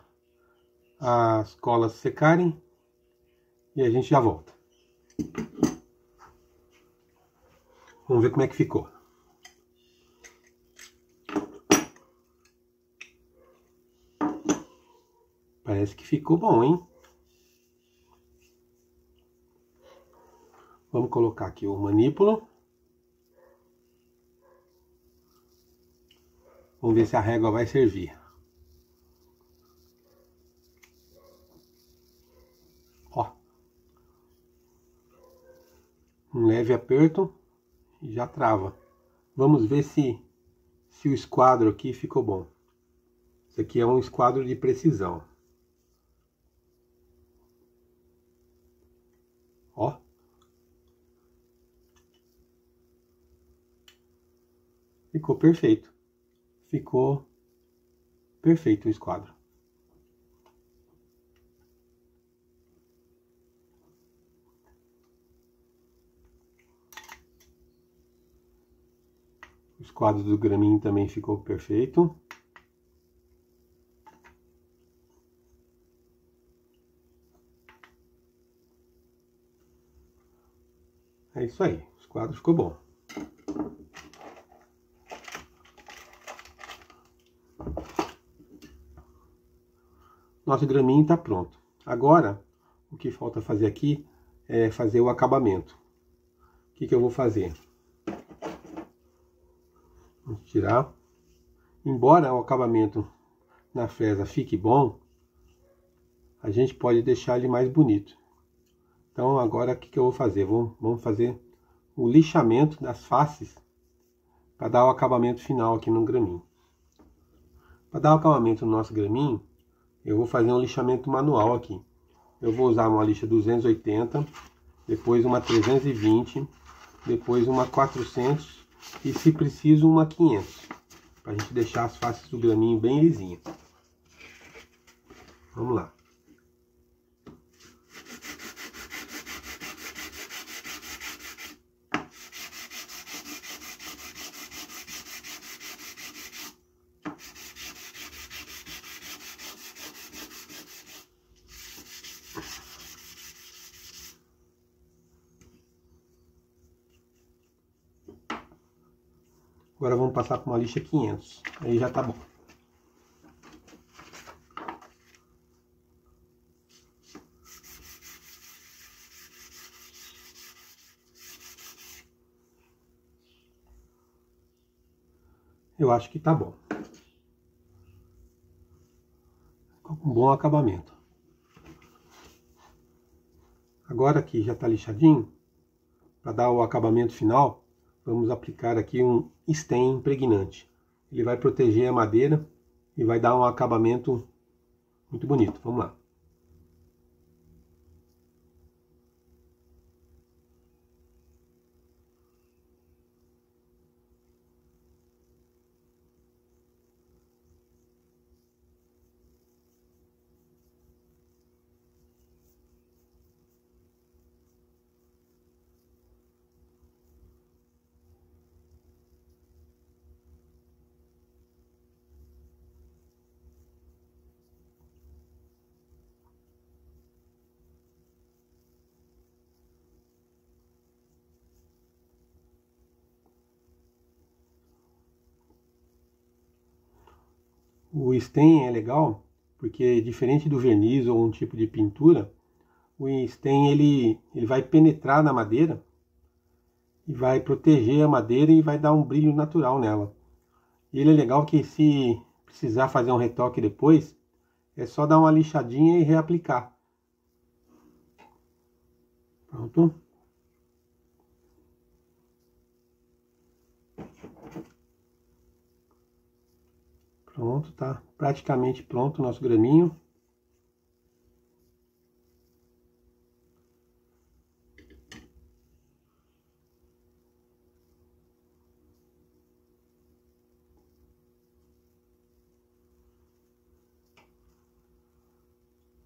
as colas secarem e a gente já volta. Vamos ver como é que ficou. Parece que ficou bom, hein? Vamos colocar aqui o manípulo. Vamos ver se a régua vai servir. Ó. Um leve aperto e já trava. Vamos ver se o esquadro aqui ficou bom. Isso aqui é um esquadro de precisão. Ó. Ficou perfeito. Ficou perfeito o esquadro. O esquadro do graminho também ficou perfeito. É isso aí, o esquadro ficou bom. Nosso graminho está pronto. Agora, o que falta fazer aqui é fazer o acabamento. O que eu vou fazer? Vamos tirar. Embora o acabamento na fresa fique bom, a gente pode deixar ele mais bonito. Então agora o que eu vou fazer? Vamos fazer o lixamento das faces para dar o acabamento final aqui no graminho. Para dar o acabamento no nosso graminho, eu vou fazer um lixamento manual aqui. Eu vou usar uma lixa 280, depois uma 320, depois uma 400 e, se preciso, uma 500. Para a gente deixar as faces do graminho bem lisinhas. Vamos lá. Agora vamos passar para uma lixa 500. Aí já tá bom. Eu acho que tá bom. Ficou com um bom acabamento. Agora que já tá lixadinho, para dar o acabamento final, vamos aplicar aqui um stain impregnante. Ele vai proteger a madeira e vai dar um acabamento muito bonito. Vamos lá. O stain é legal porque, diferente do verniz ou um tipo de pintura, o stain ele vai penetrar na madeira e vai proteger a madeira e vai dar um brilho natural nela. E ele é legal que, se precisar fazer um retoque depois, é só dar uma lixadinha e reaplicar. Pronto. Pronto, tá praticamente pronto o nosso graminho.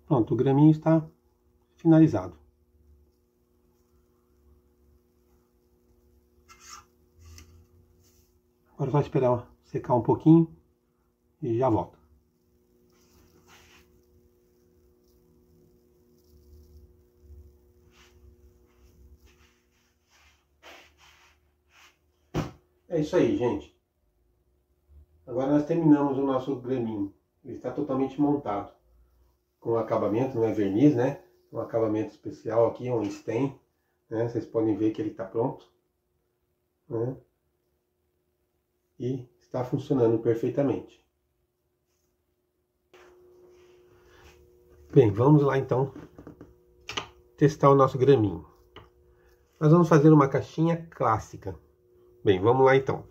Pronto, o graminho está finalizado. Agora é só esperar secar um pouquinho e já volto. É isso aí, gente. Agora nós terminamos o nosso graminho. Ele está totalmente montado. Com acabamento, não é verniz, né? Um acabamento especial aqui, um stain, né? Vocês podem ver que ele está pronto, né? E está funcionando perfeitamente. Bem, vamos lá então testar o nosso graminho. Nós vamos fazer uma caixinha clássica. Bem, vamos lá então.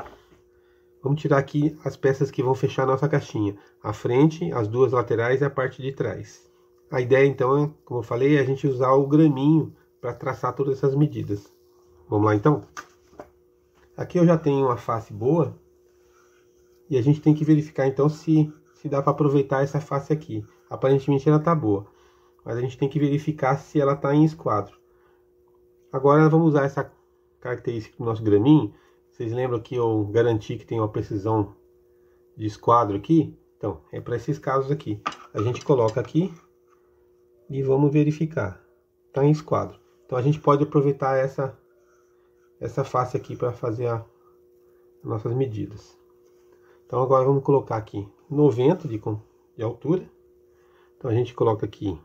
Vamos tirar aqui as peças que vão fechar a nossa caixinha. A frente, as duas laterais e a parte de trás. A ideia então, como eu falei, é a gente usar o graminho para traçar todas essas medidas. Vamos lá então? Aqui eu já tenho uma face boa. E a gente tem que verificar então se dá para aproveitar essa face aqui. Aparentemente ela está boa. Mas a gente tem que verificar se ela está em esquadro. Agora vamos usar essa característica do nosso graminho. Vocês lembram que eu garanti que tem uma precisão de esquadro aqui? Então, é para esses casos aqui. A gente coloca aqui e vamos verificar. Está em esquadro. Então a gente pode aproveitar essa face aqui para fazer as nossas medidas. Então agora vamos colocar aqui 90 de altura. Então a gente coloca aqui.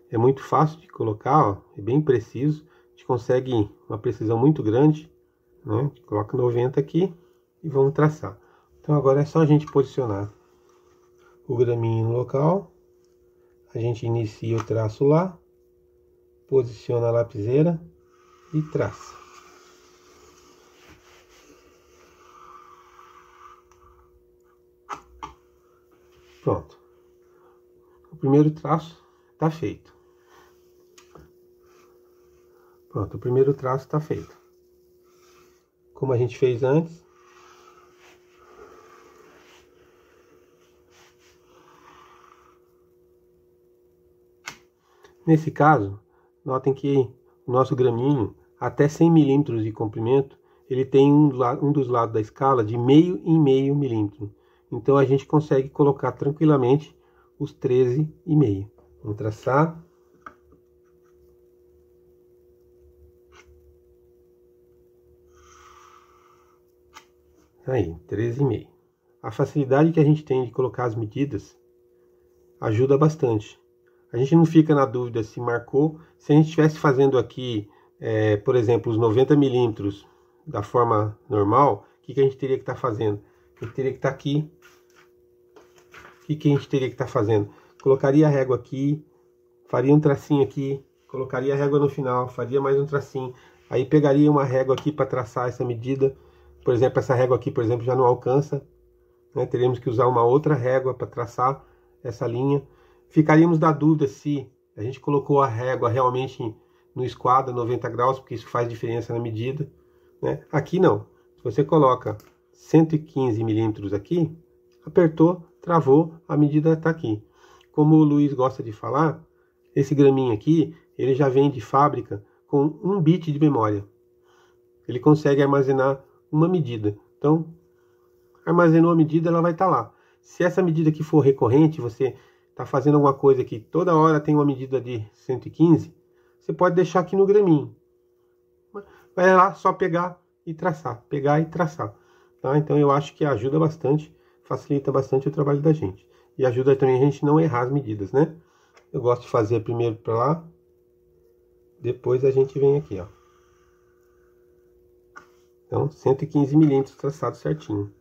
É muito fácil de colocar, ó, é bem preciso. A gente consegue uma precisão muito grande, né? A gente coloca 90 aqui e vamos traçar. Então agora é só a gente posicionar o graminho no local. A gente inicia o traço lá, posiciona a lapiseira e traça. Pronto. O primeiro traço está feito. Pronto, o primeiro traço está feito. Como a gente fez antes. Nesse caso, notem que o nosso graminho, até 100 milímetros de comprimento, ele tem um dos lados da escala de meio em meio milímetro. Então a gente consegue colocar tranquilamente os 13,5. Vamos traçar. Aí, 13,5. A facilidade que a gente tem de colocar as medidas ajuda bastante. A gente não fica na dúvida se marcou. Se a gente estivesse fazendo aqui, por exemplo, os 90 milímetros da forma normal, o que a gente teria que estar fazendo? A gente teria que estar aqui. O que a gente teria que estar fazendo? Colocaria a régua aqui, faria um tracinho aqui, colocaria a régua no final, faria mais um tracinho. Aí pegaria uma régua aqui para traçar essa medida. Por exemplo, essa régua aqui, por exemplo, já não alcança, né? Teríamos que usar uma outra régua para traçar essa linha. Ficaríamos na dúvida se a gente colocou a régua realmente no esquadro, 90 graus, porque isso faz diferença na medida, né? Aqui não. Se você coloca 115 milímetros aqui, apertou, travou, a medida está aqui. Como o Luiz gosta de falar, esse graminho aqui, ele já vem de fábrica com 1 bit de memória. Ele consegue armazenar uma medida. Então, armazenou a medida, ela vai estar lá. Se essa medida aqui for recorrente, você está fazendo alguma coisa que toda hora tem uma medida de 115, você pode deixar aqui no graminho. Vai lá, só pegar e traçar. Pegar e traçar. Tá? Então eu acho que ajuda bastante, facilita bastante o trabalho da gente. E ajuda também a gente não errar as medidas, né? Eu gosto de fazer primeiro para lá, depois a gente vem aqui, ó. Então, 115 milímetros traçado certinho.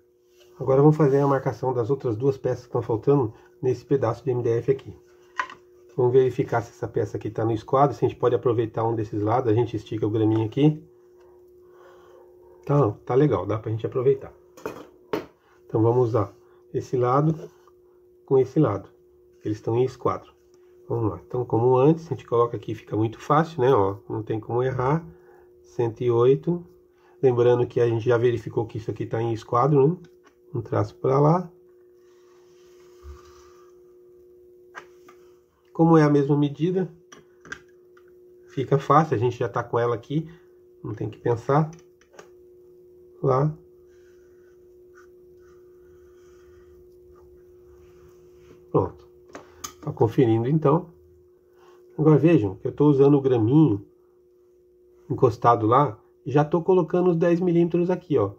Agora vamos fazer a marcação das outras duas peças que estão faltando nesse pedaço de MDF aqui. Vamos verificar se essa peça aqui está no esquadro, se a gente pode aproveitar um desses lados, a gente estica o graminho aqui. Tá legal, dá pra gente aproveitar. Então vamos usar esse lado com esse lado. Eles estão em esquadro. Vamos lá. Então, como antes, a gente coloca aqui, fica muito fácil, né? Ó, não tem como errar. 108. Lembrando que a gente já verificou que isso aqui está em esquadro, né? Um traço para lá. Como é a mesma medida, fica fácil. A gente já está com ela aqui. Não tem que pensar. Lá. Pronto. Tá conferindo então. Agora vejam que eu estou usando o graminho encostado lá e já estou colocando os 10 milímetros aqui, ó.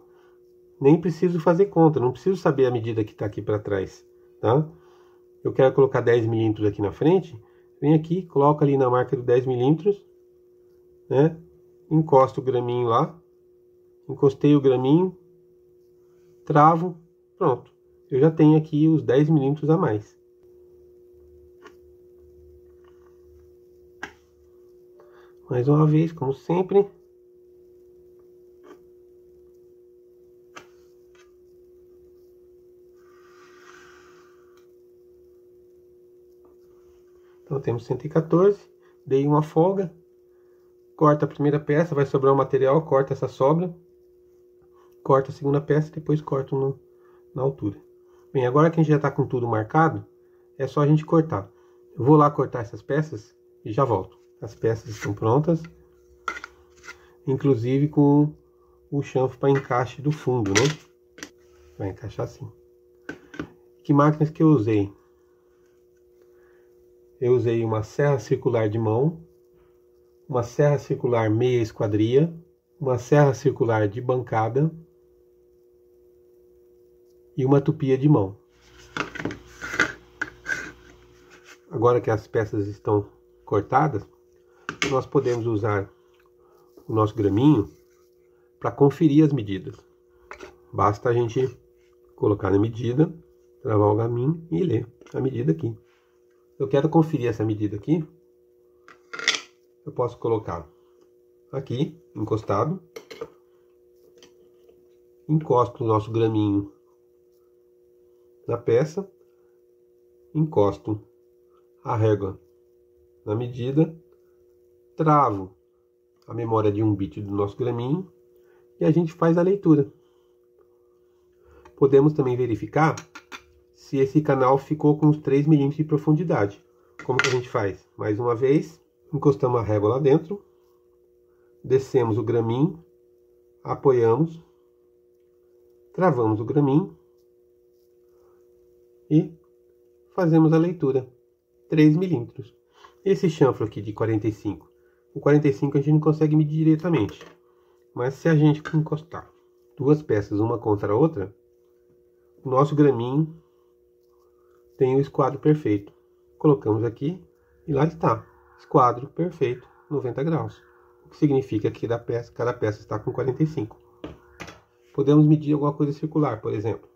Nem preciso fazer conta, não preciso saber a medida que está aqui para trás, tá? Eu quero colocar 10 milímetros aqui na frente, vem aqui, coloco ali na marca do 10 milímetros, né? Encosto o graminho lá, encostei o graminho, travo, pronto. Eu já tenho aqui os 10 milímetros a mais. Mais uma vez, como sempre. Então temos 114, dei uma folga, corta a primeira peça, vai sobrar o material, corta essa sobra, corta a segunda peça, depois corto na altura. Bem, agora que a gente já está com tudo marcado, é só a gente cortar. Eu vou lá cortar essas peças e já volto. As peças estão prontas, inclusive com o chanfro para encaixe do fundo, né? Vai encaixar assim. Que máquinas que eu usei? Eu usei uma serra circular de mão, uma serra circular meia esquadria, uma serra circular de bancada e uma tupia de mão. Agora que as peças estão cortadas, nós podemos usar o nosso graminho para conferir as medidas. Basta a gente colocar na medida, travar o graminho e ler a medida aqui. Eu quero conferir essa medida aqui. Eu posso colocar aqui, encostado. Encosto o nosso graminho na peça. Encosto a régua na medida. Travo a memória de 1 bit do nosso graminho. E a gente faz a leitura. Podemos também verificar se esse canal ficou com os 3 milímetros de profundidade. Como que a gente faz? Mais uma vez, encostamos a régua lá dentro, descemos o graminho, apoiamos, travamos o graminho e fazemos a leitura. 3 milímetros. Esse chanfro aqui de 45, o 45 a gente não consegue medir diretamente, mas se a gente encostar duas peças uma contra a outra, o nosso graminho tem o esquadro perfeito. Colocamos aqui e lá está, esquadro perfeito, 90 graus. O que significa que cada peça está com 45. Podemos medir alguma coisa circular, por exemplo.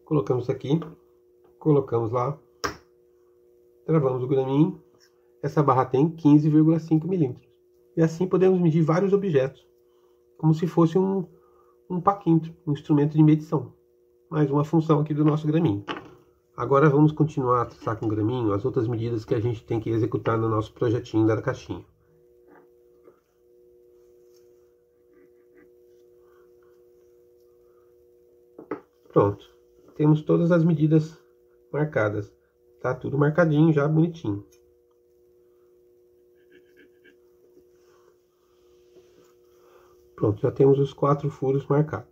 Colocamos aqui, colocamos lá, travamos o graminho. Essa barra tem 15,5 milímetros. E assim podemos medir vários objetos, como se fosse um paquímetro, um instrumento de medição. Mais uma função aqui do nosso graminho. Agora vamos continuar a traçar com o graminho as outras medidas que a gente tem que executar no nosso projetinho da caixinha. Pronto, temos todas as medidas marcadas. Tá tudo marcadinho já, bonitinho. Pronto, já temos os 4 furos marcados.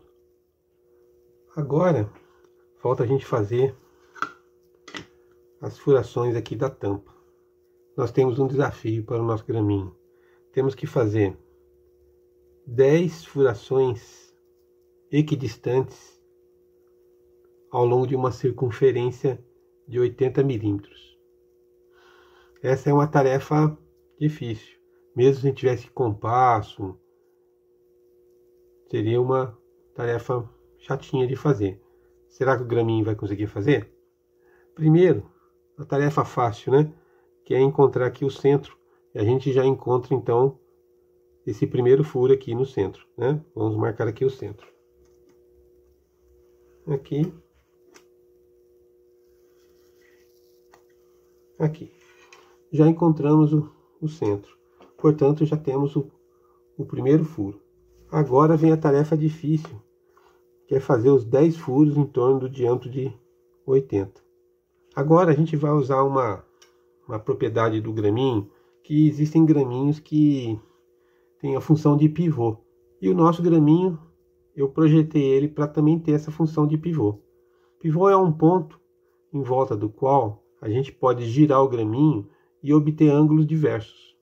Agora, falta a gente fazer as furações aqui da tampa. Nós temos um desafio para o nosso graminho. Temos que fazer 10 furações equidistantes ao longo de uma circunferência de 80 milímetros. Essa é uma tarefa difícil. Mesmo se a gente tivesse compasso, seria uma tarefa chatinha de fazer. Será que o graminho vai conseguir fazer? Primeiro, a tarefa fácil, né? Que é encontrar aqui o centro. E a gente já encontra, então, esse primeiro furo aqui no centro, né? Vamos marcar aqui o centro. Aqui. Aqui. Já encontramos o centro. Portanto, já temos o primeiro furo. Agora vem a tarefa difícil, que é fazer os 10 furos em torno do diâmetro de 80. Agora a gente vai usar uma propriedade do graminho, que existem graminhos que têm a função de pivô. E o nosso graminho, eu projetei ele para também ter essa função de pivô. Pivô é um ponto em volta do qual a gente pode girar o graminho e obter ângulos diversos.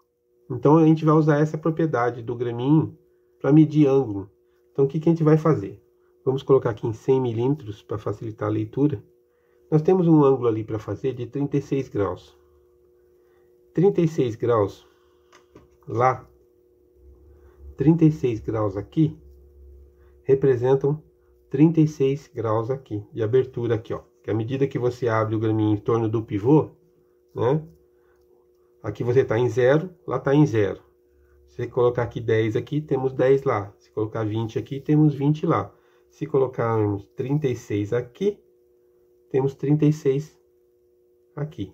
Então a gente vai usar essa propriedade do graminho para medir ângulo. Então o que a gente vai fazer? Vamos colocar aqui em 100 milímetros para facilitar a leitura. Nós temos um ângulo ali para fazer de 36 graus. 36 graus lá, 36 graus aqui, representam 36 graus aqui, de abertura aqui, ó. Que à medida que você abre o graminho em torno do pivô, né? Aqui você está em 0, lá está em 0. Se colocar aqui 10 aqui, temos 10 lá. Se colocar 20 aqui, temos 20 lá. Se colocarmos 36 aqui, temos 36 aqui.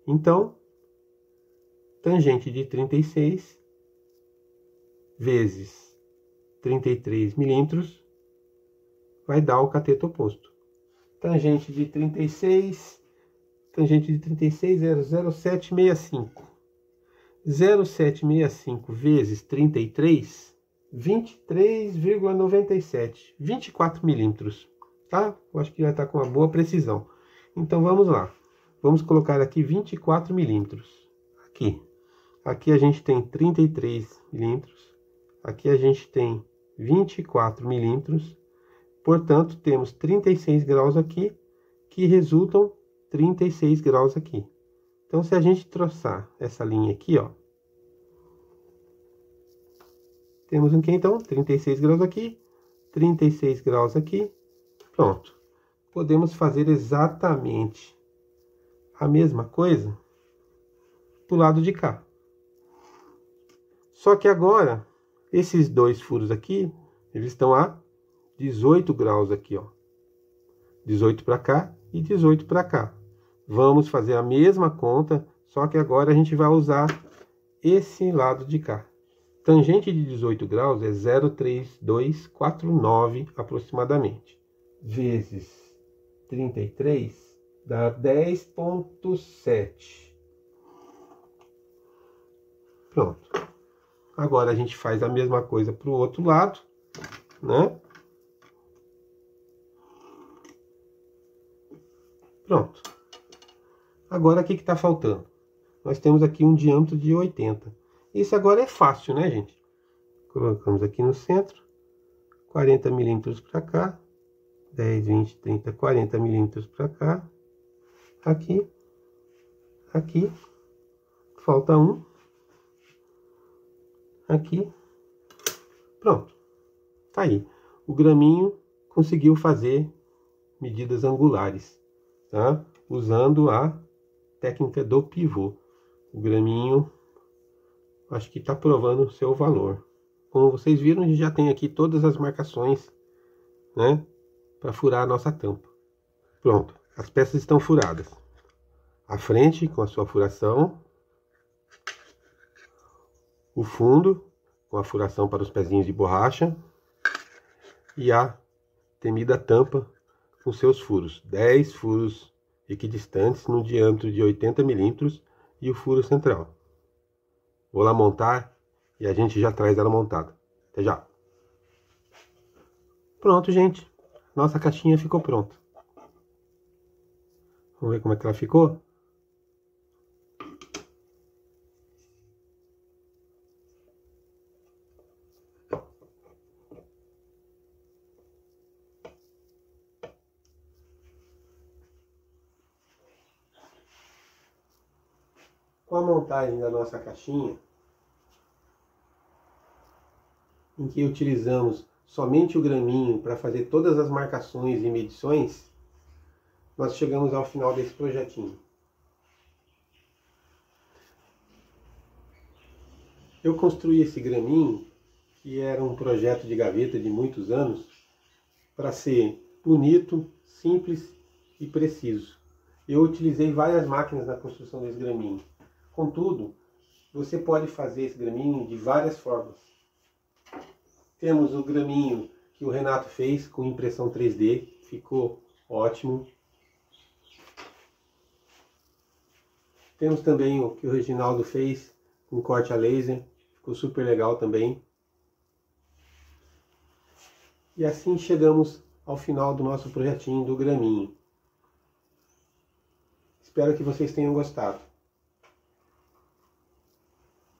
Então, tangente de 36 vezes 33 milímetros vai dar o cateto oposto. Tangente de 36 é 0,0765. 0,765 vezes 33, 23,97, 24 milímetros, tá? Eu acho que já está com uma boa precisão. Então vamos lá. Vamos colocar aqui 24 milímetros. Aqui a gente tem 33 milímetros. Aqui a gente tem 24 milímetros. Portanto, temos 36 graus aqui, que resultam 36 graus aqui. Então, se a gente traçar essa linha aqui, ó, temos o que então? 36 graus aqui, 36 graus aqui, pronto. Podemos fazer exatamente a mesma coisa do lado de cá. Só que agora, esses dois furos aqui, eles estão a 18 graus aqui, ó. 18 para cá e 18 para cá. Vamos fazer a mesma conta, só que agora a gente vai usar esse lado de cá. Tangente de 18 graus é 0,3249 aproximadamente. Vezes 33 dá 10,7. Pronto. Agora a gente faz a mesma coisa para o outro lado, né? Pronto. Agora o que está faltando? Nós temos aqui um diâmetro de 80. Isso agora é fácil, né, gente? Colocamos aqui no centro, 40 milímetros para cá, 10, 20, 30, 40 milímetros para cá, aqui, aqui, falta um, aqui, pronto. Tá aí. O graminho conseguiu fazer medidas angulares, tá? Usando a técnica do pivô. O graminho acho que está provando o seu valor. Como vocês viram, a gente já tem aqui todas as marcações, né, para furar a nossa tampa. Pronto, as peças estão furadas. A frente com a sua furação, o fundo com a furação para os pezinhos de borracha e a temida tampa com seus furos. 10 furos equidistantes no diâmetro de 80 milímetros e o furo central. Vou lá montar e a gente já traz ela montada. Até já! Pronto, gente. Nossa caixinha ficou pronta. Vamos ver como é que ela ficou? Com a montagem da nossa caixinha, em que utilizamos somente o graminho para fazer todas as marcações e medições, nós chegamos ao final desse projetinho. Eu construí esse graminho, que era um projeto de gaveta de muitos anos, para ser bonito, simples e preciso. Eu utilizei várias máquinas na construção desse graminho. Contudo, você pode fazer esse graminho de várias formas. Temos o graminho que o Renato fez com impressão 3D, ficou ótimo. Temos também o que o Reginaldo fez com corte a laser, ficou super legal também. E assim chegamos ao final do nosso projetinho do graminho. Espero que vocês tenham gostado.